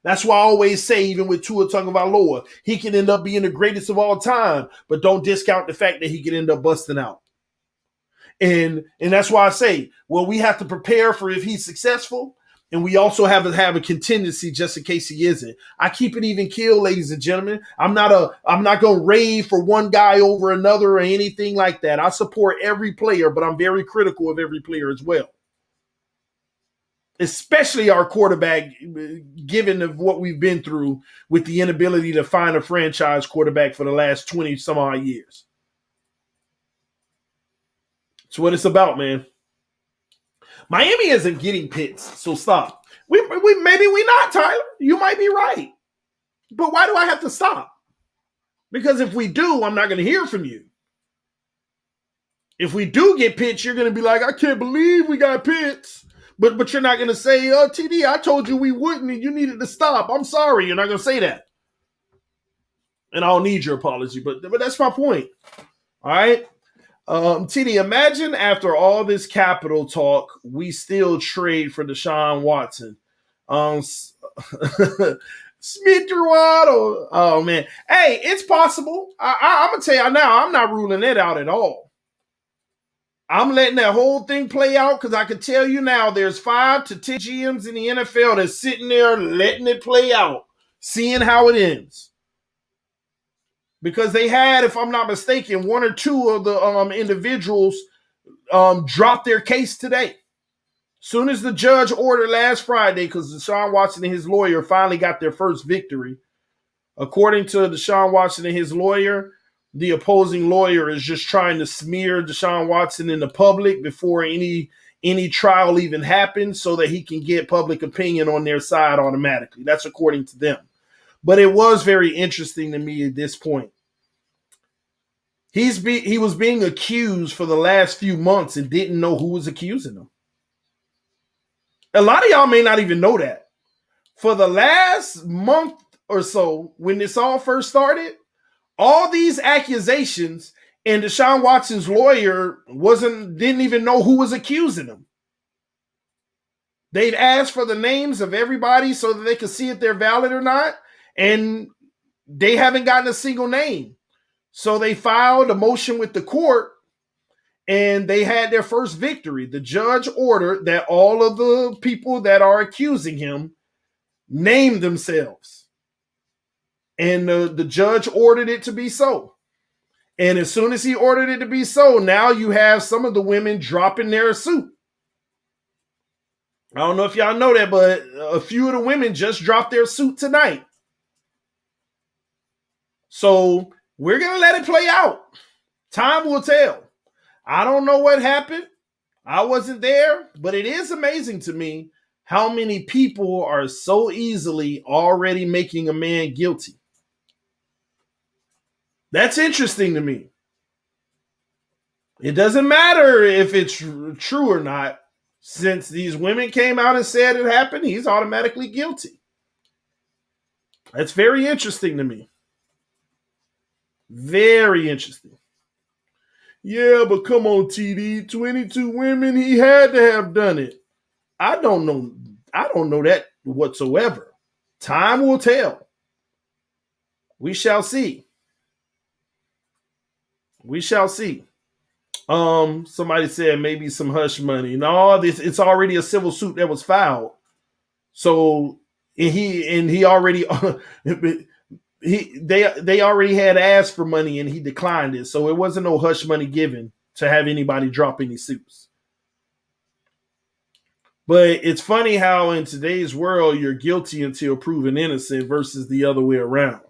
That's why I always say, even with Tua Tagovailoa, he can end up being the greatest of all time, but don't discount the fact that he can end up busting out. And that's why I say, well, we have to prepare for if he's successful, and we also have to have a contingency just in case he isn't. I keep it even keel, ladies and gentlemen. I'm not going to rave for one guy over another or anything like that. I support every player, but I'm very critical of every player as well. Especially our quarterback, given of what we've been through with the inability to find a franchise quarterback for the last 20 some odd years. It's what it's about, man. Miami isn't getting Pitts, so stop. We maybe we not, Tyler. You might be right. But why do I have to stop? Because if we do, I'm not going to hear from you. If we do get Pitts, you're going to be like, I can't believe we got Pitts. But you're not going to say, TD, I told you we wouldn't and you needed to stop. I'm sorry. You're not going to say that. And I'll need your apology. But that's my point. All right? TD, imagine after all this capital talk, we still trade for Deshaun Watson. Smith Waddle. Oh, man. Hey, it's possible. I'm going to tell you now, I'm not ruling it out at all. I'm letting that whole thing play out because I can tell you now there's 5 to 10 GMs in the NFL that's sitting there letting it play out, seeing how it ends. Because they had, if I'm not mistaken, 1 or 2 of the individuals drop their case today. Soon as the judge ordered last Friday, because Deshaun Watson and his lawyer finally got their first victory. According to Deshaun Watson and his lawyer, the opposing lawyer is just trying to smear Deshaun Watson in the public before any trial even happens so that he can get public opinion on their side automatically. That's according to them. But it was very interesting to me at this point. He was being accused for the last few months and didn't know who was accusing him. A lot of y'all may not even know that. For the last month or so, when this all first started, all these accusations, and Deshaun Watson's lawyer didn't even know who was accusing him. They've asked for the names of everybody so that they can see if they're valid or not, and they haven't gotten a single name. So they filed a motion with the court, and they had their first victory. The judge ordered that all of the people that are accusing him name themselves. And the judge ordered it to be so. And as soon as he ordered it to be so, now you have some of the women dropping their suit. I don't know if y'all know that, but a few of the women just dropped their suit tonight. So we're going to let it play out. Time will tell. I don't know what happened. I wasn't there, but it is amazing to me how many people are so easily already making a man guilty. That's interesting to me. It doesn't matter if it's true or not. Since these women came out and said it happened, he's automatically guilty. That's very interesting to me. Very interesting. Yeah, but come on, TD. 22 women, he had to have done it. I don't know that whatsoever. Time will tell. We shall see. We shall see. Somebody said maybe some hush money. No, it's already a civil suit that was filed. So he already they already had asked for money and he declined it. So it wasn't no hush money given to have anybody drop any suits. But it's funny how in today's world you're guilty until proven innocent versus the other way around.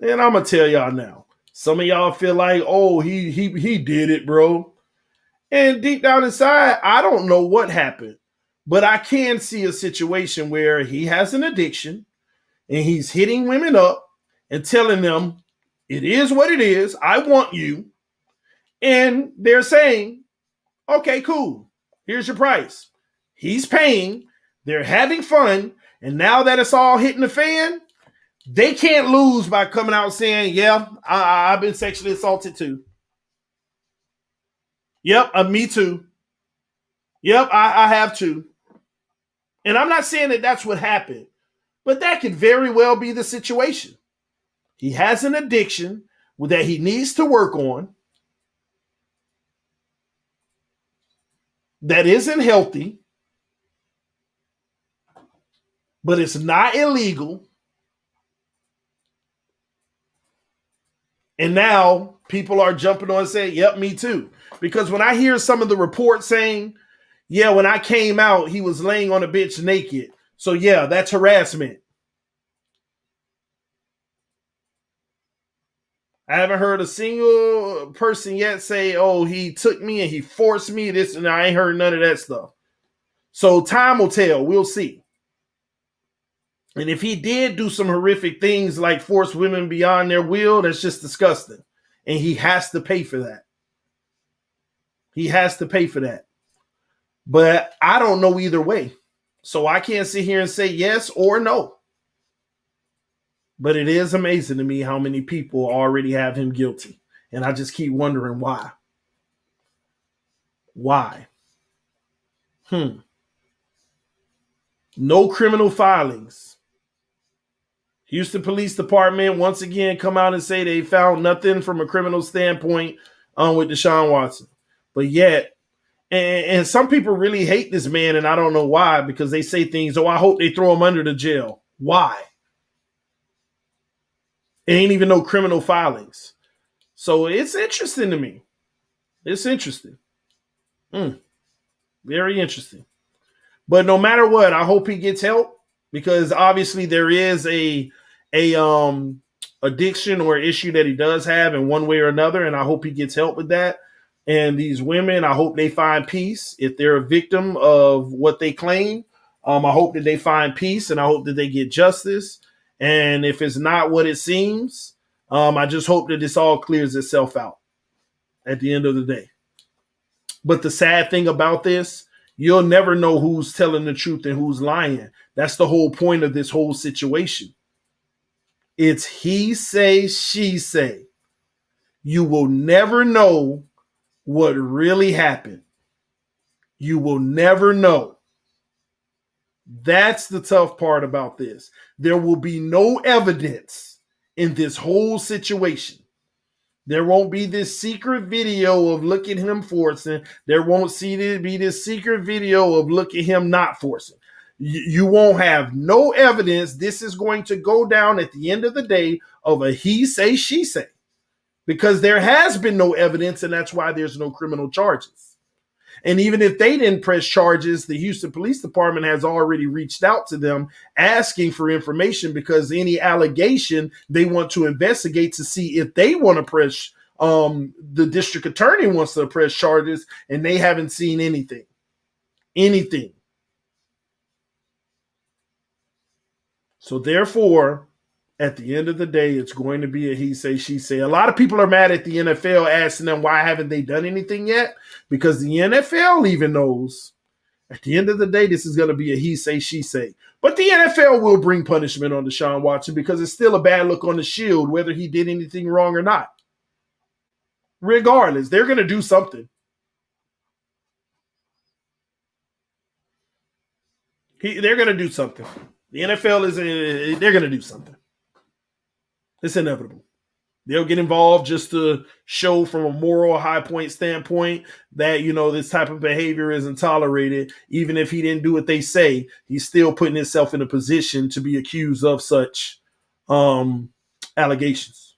And I'm gonna tell y'all now. Some of y'all feel like, oh, he did it, bro. And deep down inside, I don't know what happened, but I can see a situation where he has an addiction and he's hitting women up and telling them, it is what it is. I want you. And they're saying, okay, cool. Here's your price. He's paying. They're having fun. And now that it's all hitting the fan, they can't lose by coming out saying, yeah, I've been sexually assaulted too. Yep, me too. Yep, I have too. And I'm not saying that that's what happened, but that could very well be the situation. He has an addiction that he needs to work on that isn't healthy, but it's not illegal. And now people are jumping on and saying, yep, me too. Because when I hear some of the reports saying, yeah, when I came out, he was laying on a bitch naked. So yeah, that's harassment. I haven't heard a single person yet say, oh, he took me and he forced me this, and I ain't heard none of that stuff. So time will tell. We'll see. And if he did do some horrific things like force women beyond their will, that's just disgusting. And he has to pay for that. He has to pay for that. But I don't know either way. So I can't sit here and say yes or no. But it is amazing to me how many people already have him guilty. And I just keep wondering why. Why? No criminal filings. Houston Police Department once again come out and say they found nothing from a criminal standpoint with Deshaun Watson. But yet, and some people really hate this man, and I don't know why, because they say things, oh, I hope they throw him under the jail. Why? It ain't even no criminal filings. So it's interesting to me. It's interesting. Very interesting. But no matter what, I hope he gets help, because obviously there is a addiction or issue that he does have in one way or another, and I hope he gets help with that. And these women, I hope they find peace. If they're a victim of what they claim, I hope that they find peace, and I hope that they get justice. And if it's not what it seems, I just hope that this all clears itself out at the end of the day. But the sad thing about this, you'll never know who's telling the truth and who's lying. That's the whole point of this whole situation. It's he say, she say. You will never know what really happened. You will never know. That's the tough part about this. There will be no evidence in this whole situation. There won't be this secret video of look at him forcing. There won't be this secret video of look at him not forcing. You won't have no evidence. This is going to go down at the end of the day of a he say, she say, because there has been no evidence, and that's why there's no criminal charges. And even if they didn't press charges, the Houston Police Department has already reached out to them asking for information, because any allegation they want to investigate to see if they want to press, the district attorney wants to press charges, and they haven't seen anything. So therefore, at the end of the day, it's going to be a he say, she say. A lot of people are mad at the NFL, asking them why haven't they done anything yet? Because the NFL even knows at the end of the day, this is going to be a he say, she say. But the NFL will bring punishment on Deshaun Watson, because it's still a bad look on the shield, whether he did anything wrong or not. Regardless, they're going to do something. They're going to do something. The NFL they're going to do something. It's inevitable. They'll get involved just to show from a moral high point standpoint that, this type of behavior isn't tolerated. Even if he didn't do what they say, he's still putting himself in a position to be accused of such allegations.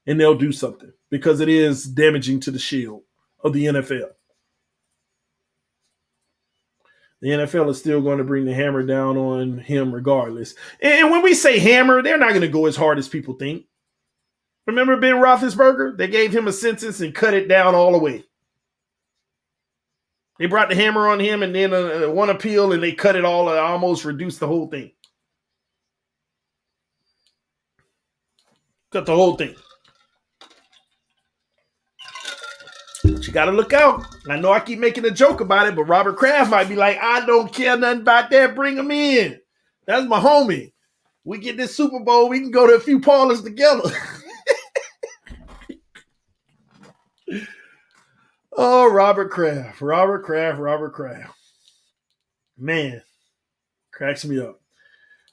And they'll do something, because it is damaging to the shield of the NFL. The NFL is still going to bring the hammer down on him regardless. And when we say hammer, they're not going to go as hard as people think. Remember Ben Roethlisberger? They gave him a sentence and cut it down all the way. They brought the hammer on him, and then one appeal, and they cut it all, almost reduced the whole thing. Cut the whole thing. But you got to look out. I know I keep making a joke about it, but Robert Kraft might be like, I don't care nothing about that. Bring him in. That's my homie. We get this Super Bowl, we can go to a few parlors together. Oh, Robert Kraft. Man, cracks me up.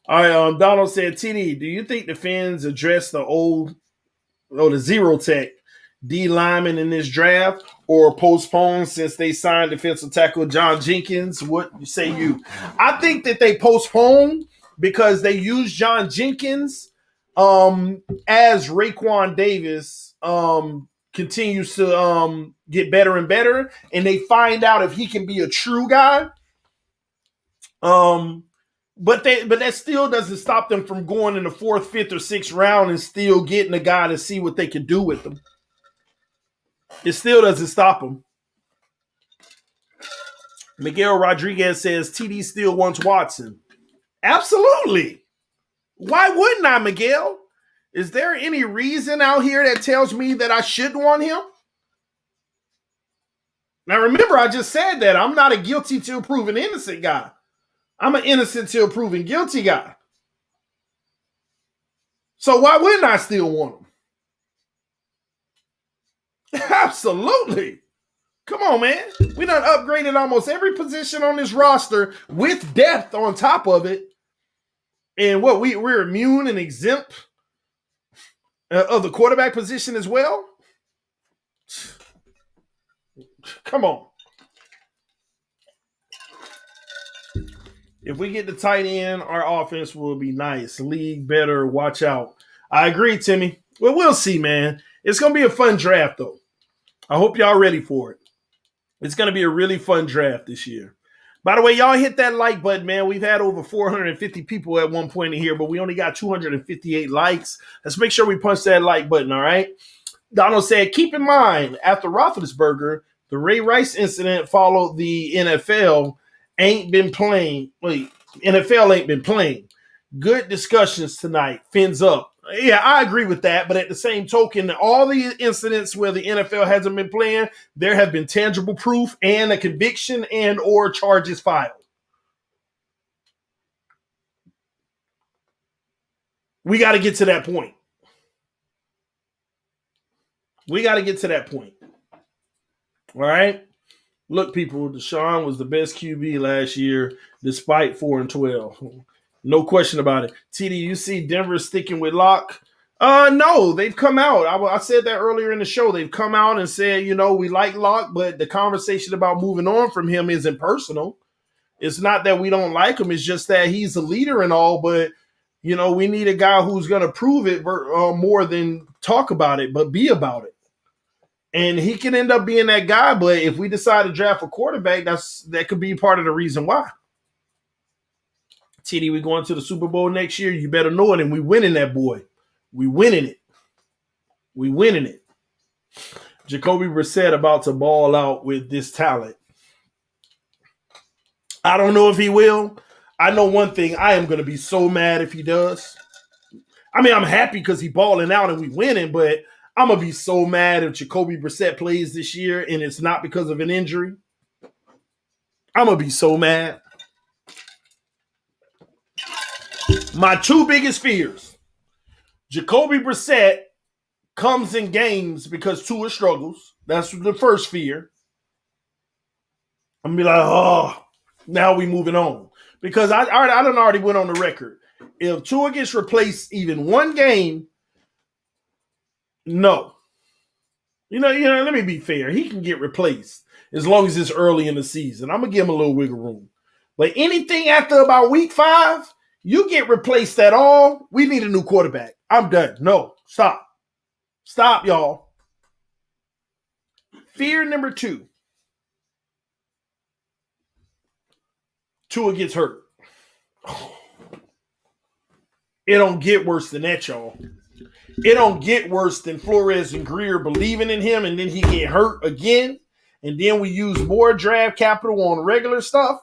All right, Donald said, TD, do you think the Fins address the zero tech D lineman in this draft, or postpone since they signed defensive tackle John Jenkins? What say you? I think that they postpone because they use John Jenkins as Raekwon Davis continues to get better and better, and they find out if he can be a true guy. But that still doesn't stop them from going in the 4th, 5th, or 6th round and still getting a guy to see what they can do with them. It still doesn't stop them. Miguel Rodriguez says TD still wants Watson. Absolutely. Why wouldn't I, Miguel? Is there any reason out here that tells me that I shouldn't want him? Now, remember, I just said that I'm not a guilty till proven innocent guy. I'm an innocent till proven guilty guy. So why wouldn't I still want him? Absolutely. Come on, man. We done upgraded almost every position on this roster with depth on top of it. And what, we're immune and exempt of the quarterback position as well? Come on. If we get the tight end, our offense will be nice. League better. Watch out. I agree, Timmy. Well, we'll see, man. It's going to be a fun draft, though. I hope y'all ready for it. It's going to be a really fun draft this year. By the way, y'all hit that like button, man. We've had over 450 people at one point in here, but we only got 258 likes. Let's make sure we punch that like button, all right? Donald said, keep in mind, after Roethlisberger, the Ray Rice incident followed the NFL ain't been playing. NFL ain't been playing. Good discussions tonight. Fins up. Yeah, I agree with that. But at the same token, all the incidents where the NFL hasn't been playing, there have been tangible proof and a conviction and or charges filed. We got to get to that point. All right? Look, people, Deshaun was the best QB last year despite 4-12. No question about it. TD, you see Denver sticking with Locke? No, they've come out. I said that earlier in the show. They've come out and said, we like Locke, but the conversation about moving on from him isn't personal. It's not that we don't like him. It's just that he's a leader and all, but, we need a guy who's going to prove it more than talk about it, but be about it. And he can end up being that guy, but if we decide to draft a quarterback, that could be part of the reason why. TD, we going to the Super Bowl next year. You better know it, and we winning that boy. We winning it. We winning it. Jacoby Brissett about to ball out with this talent. I don't know if he will. I know one thing. I am going to be so mad if he does. I mean, I'm happy because he balling out and we winning, but I'm going to be so mad if Jacoby Brissett plays this year and it's not because of an injury. I'm going to be so mad. My two biggest fears. Jacoby Brissett comes in games because Tua struggles. That's the first fear. I'm going to be like, oh, now we moving on. Because I done already went on the record. If Tua gets replaced even one game, no. Let me be fair. He can get replaced as long as it's early in the season. I'm going to give him a little wiggle room. But anything after about week 5, you get replaced at all, we need a new quarterback. I'm done. No, stop. Stop, y'all. Fear number 2. Tua gets hurt. It don't get worse than that, y'all. It don't get worse than Flores and Greer believing in him and then he get hurt again. And then we use more draft capital on regular stuff.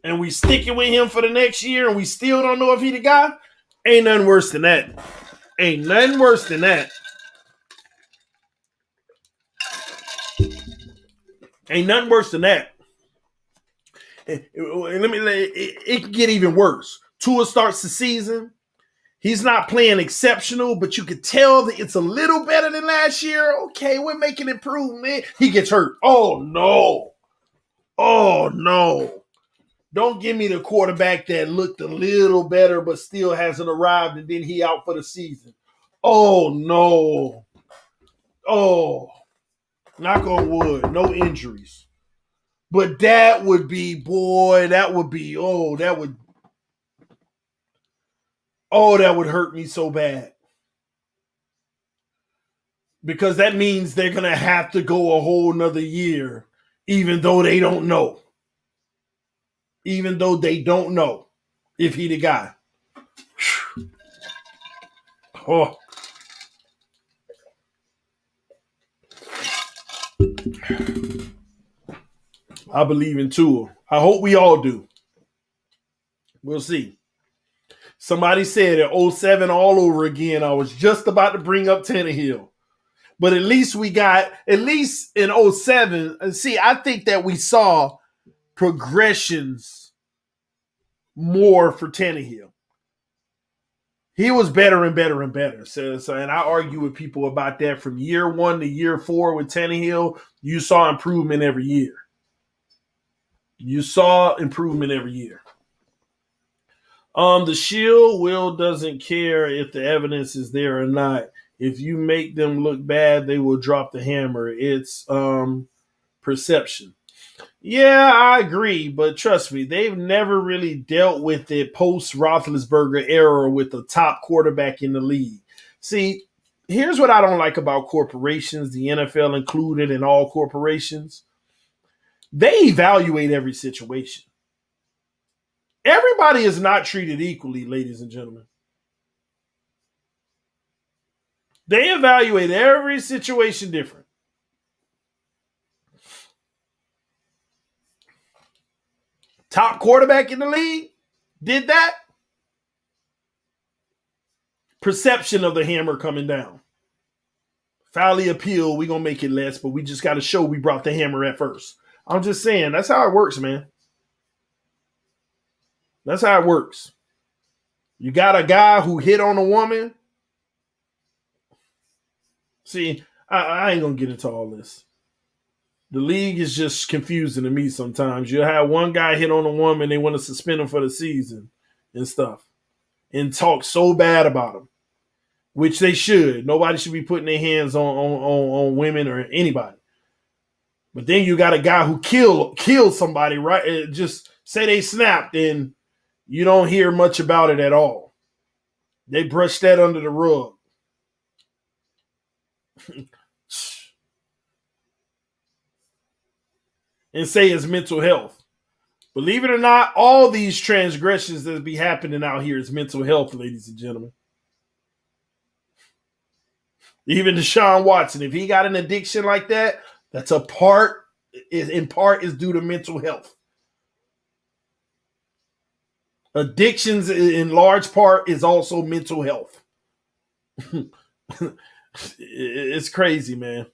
And we stick it with him for the next year and we still don't know if he the guy. Ain't nothing worse than that. Ain't nothing worse than that. Ain't nothing worse than that. It can get even worse. Tua starts the season. He's not playing exceptional, but you could tell that it's a little better than last year. Okay, we're making improvement. He gets hurt. Oh, no. Oh, no. Don't give me the quarterback that looked a little better but still hasn't arrived and then he out for the season. Oh, no. Oh, knock on wood. No injuries. But that would be, that would hurt me so bad. Because that means they're going to have to go a whole nother year, even though they don't know. Even though they don't know if he the guy. Oh. I believe in Tua. I hope we all do. We'll see. Somebody said at 07 all over again, I was just about to bring up Tannehill. But at least in 07, see, I think that we saw progressions more for Tannehill. He was better and better and better. So and I argue with people about that from year 1 to year 4 with Tannehill. You saw improvement every year. You saw improvement every year. The Shield, Will doesn't care if the evidence is there or not. If you make them look bad, they will drop the hammer. It's perception. Yeah, I agree, but trust me, they've never really dealt with it post-Roethlisberger era with the top quarterback in the league. See, here's what I don't like about corporations, the NFL included in all corporations. They evaluate every situation. Everybody is not treated equally, ladies and gentlemen. They evaluate every situation different. Top quarterback in the league did that. Perception of the hammer coming down. Foully appeal, we're going to make it less, but we just got to show we brought the hammer at first. I'm just saying, that's how it works, man. That's how it works. You got a guy who hit on a woman. See, I ain't going to get into all this. The league is just confusing to me sometimes. You have one guy hit on a woman, they want to suspend him for the season and stuff. And talk so bad about him, which they should. Nobody should be putting their hands on women or anybody. But then you got a guy who killed somebody, right? Just say they snapped, and you don't hear much about it at all. They brush that under the rug. And say it's mental health. Believe it or not, all these transgressions that be happening out here is mental health, ladies and gentlemen. Even Deshaun Watson, if he got an addiction like that, that's in part is due to mental health. Addictions in large part is also mental health. It's crazy, man.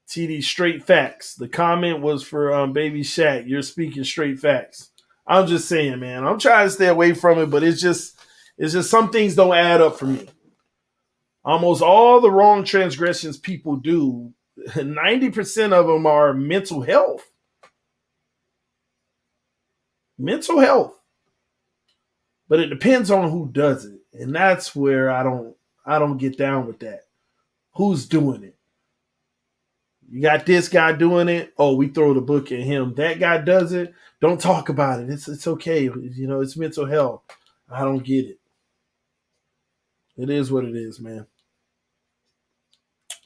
TD, straight facts. The comment was for Baby Shaq. You're speaking straight facts. I'm just saying, man. I'm trying to stay away from it, but it's just some things don't add up for me. Almost all the wrong transgressions people do, 90% of them are mental health. Mental health. But it depends on who does it. And that's where I don't get down with that. Who's doing it? You got this guy doing it. Oh, we throw the book at him. That guy does it. Don't talk about it. It's okay. You know, it's mental health. I don't get it. It is what it is, man.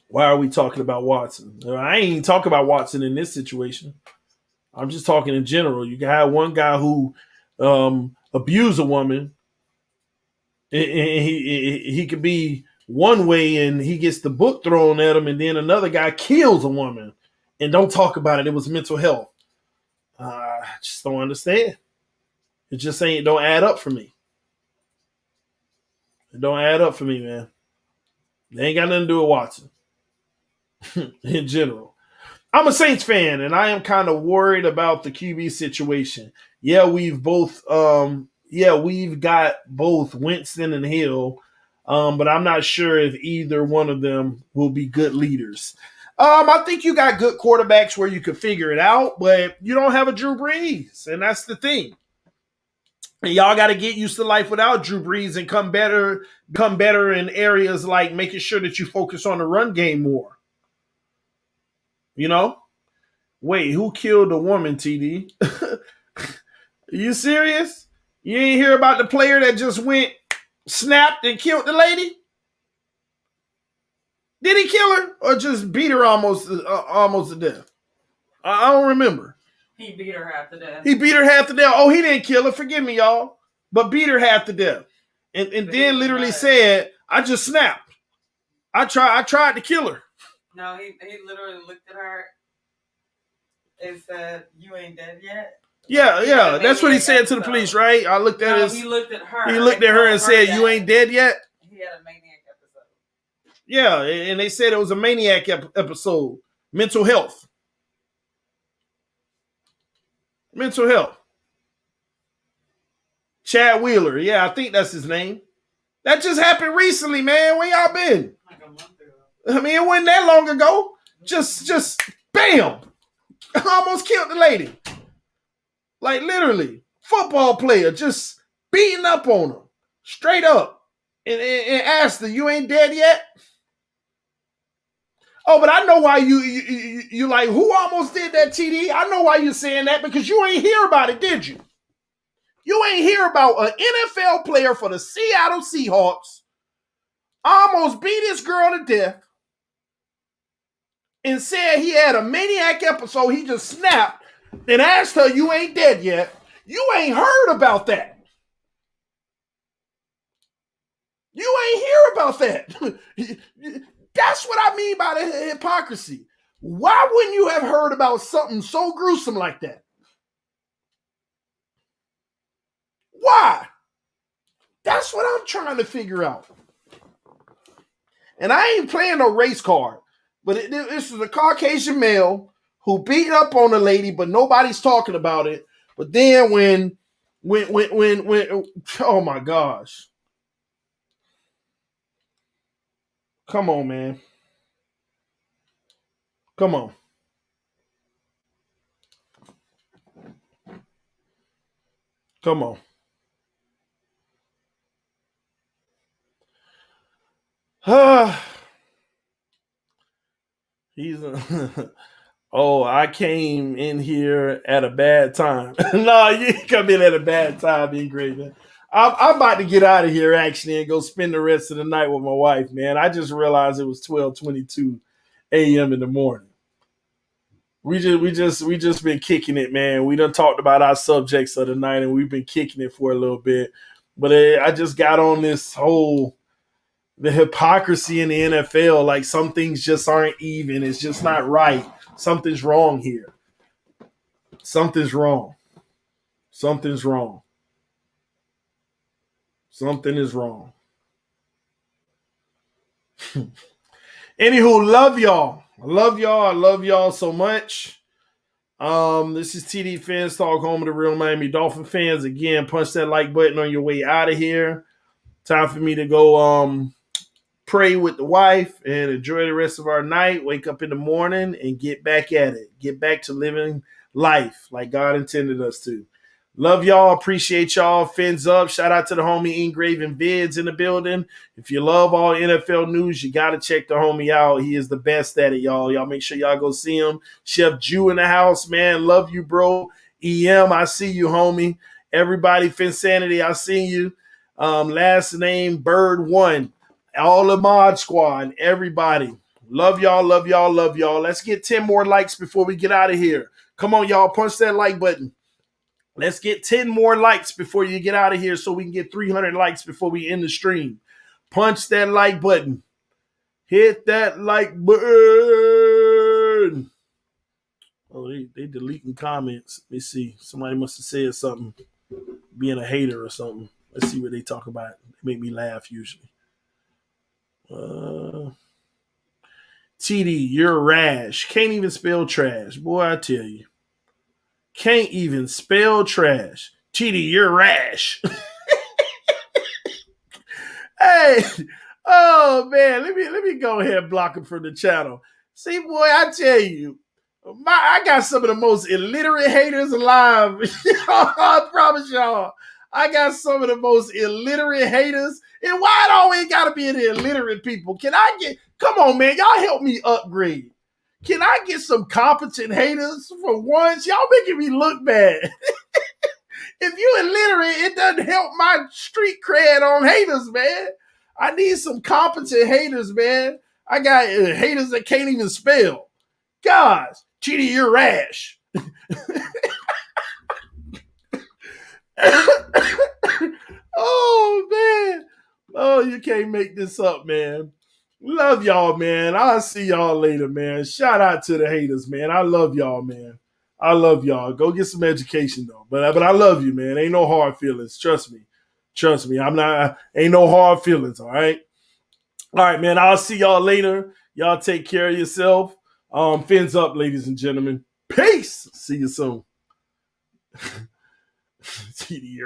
Why are we talking about Watson? I ain't even talking about Watson in this situation. I'm just talking in general. You can have one guy who abused a woman, and he could be one way and he gets the book thrown at him, and then another guy kills a woman and don't talk about it. It was mental health. I just don't understand. It just don't add up for me. It don't add up for me, man. They ain't got nothing to do with Watson in general. I'm a Saints fan, and I am kind of worried about the QB situation. Yeah, we've got both Winston and Hill, but I'm not sure if either one of them will be good leaders. I think you got good quarterbacks where you could figure it out, but you don't have a Drew Brees, and that's the thing. And y'all got to get used to life without Drew Brees and come better in areas like making sure that you focus on the run game more. You know? Wait, who killed the woman, TD? Are you serious? You ain't hear about the player that just went, snapped, and killed the lady? Did he kill her or just beat her almost to death? I don't remember. He beat her half to death. Oh, he didn't kill her. Forgive me, y'all. But beat her half to death. And then literally said, I just snapped. I tried to kill her. No, he literally looked at her and said, "You ain't dead yet." Yeah. That's what he said to the police, right? I looked at he looked at her. He looked at her and said, "You ain't dead yet." He had a maniac episode. Yeah, and they said it was a maniac episode. Mental health. Chad Wheeler. Yeah, I think that's his name. That just happened recently, man. Where y'all been? Like a month ago. I mean, it wasn't that long ago. Just bam. Almost killed the lady. Like literally. Football player just beating up on her. Straight up. And asked her, "You ain't dead yet?" Oh, but I know why you like, who almost did that, TD? I know why you're saying that, because you ain't hear about it, did you? You ain't hear about an NFL player for the Seattle Seahawks almost beat this girl to death and said he had a maniac episode. He just snapped and asked her, "You ain't dead yet." You ain't heard about that. You ain't hear about that. That's what I mean by the hypocrisy. Why wouldn't you have heard about something so gruesome like that? Why? That's what I'm trying to figure out. And I ain't playing no race card, but this is a Caucasian male who beat up on a lady, but nobody's talking about it. But then when oh my gosh. Come on, man. Come on. Come on. He's Oh, I came in here at a bad time. No, you didn't come in at a bad time, Ingraven. I'm about to get out of here actually and go spend the rest of the night with my wife, man. I just realized it was 12:22 a.m. in the morning. We just been kicking it, man. We done talked about our subjects of the night and we've been kicking it for a little bit. But I just got on this whole the hypocrisy in the NFL. Like some things just aren't even. It's just not right. Something's wrong here. Something's wrong. Something's wrong. Something is wrong. Anywho, love y'all. I love y'all. I love y'all so much. This is TDPHINSTALK, home of the real Miami Dolphin fans. Again, punch that like button on your way out of here. Time for me to go pray with the wife and enjoy the rest of our night. Wake up in the morning and get back at it. Get back to living life like God intended us to. Love y'all. Appreciate y'all. Fins up. Shout out to the homie Engraven Vids in the building. If you love all NFL news, you got to check the homie out. He is the best at it, y'all. Y'all make sure y'all go see him. Chef Jew in the house, man. Love you, bro. EM, I see you, homie. Everybody, Finsanity, I see you. Last name, Bird One. All the mod squad, everybody. Love y'all, love y'all, love y'all. Let's get 10 more likes before we get out of here. Come on, y'all. Punch that like button. Let's get 10 more likes before you get out of here so we can get 300 likes before we end the stream. Punch that like button. Hit that like button. Oh, they deleting comments. Let me see. Somebody must have said something. Being a hater or something. Let's see what they talk about. They make me laugh usually. TD, you're rash. Can't even spell trash. Boy, I tell you. Can't even spell trash. TD, you're rash. Hey, oh man, let me go ahead and block him from the channel. See, boy, I tell you, I got some of the most illiterate haters alive. I promise y'all. I got some of the most illiterate haters. And why it always gotta be the illiterate people? Come on, man, y'all help me upgrade. Can I get some competent haters for once? Y'all making me look bad. If you illiterate, it doesn't help my street cred on haters, man. I need some competent haters, man. I got haters that can't even spell. Gosh, Cheaty, you're rash. Oh, man. Oh, you can't make this up, man. Love y'all, man. I'll see y'all later, man. Shout out to the haters, man. I love y'all, man. I love y'all. Go get some education, though. But I love you, man. Ain't no hard feelings. Trust me. Trust me. Ain't no hard feelings, all right? All right, man. I'll see y'all later. Y'all take care of yourself. Fins up, ladies and gentlemen. Peace. See you soon. TD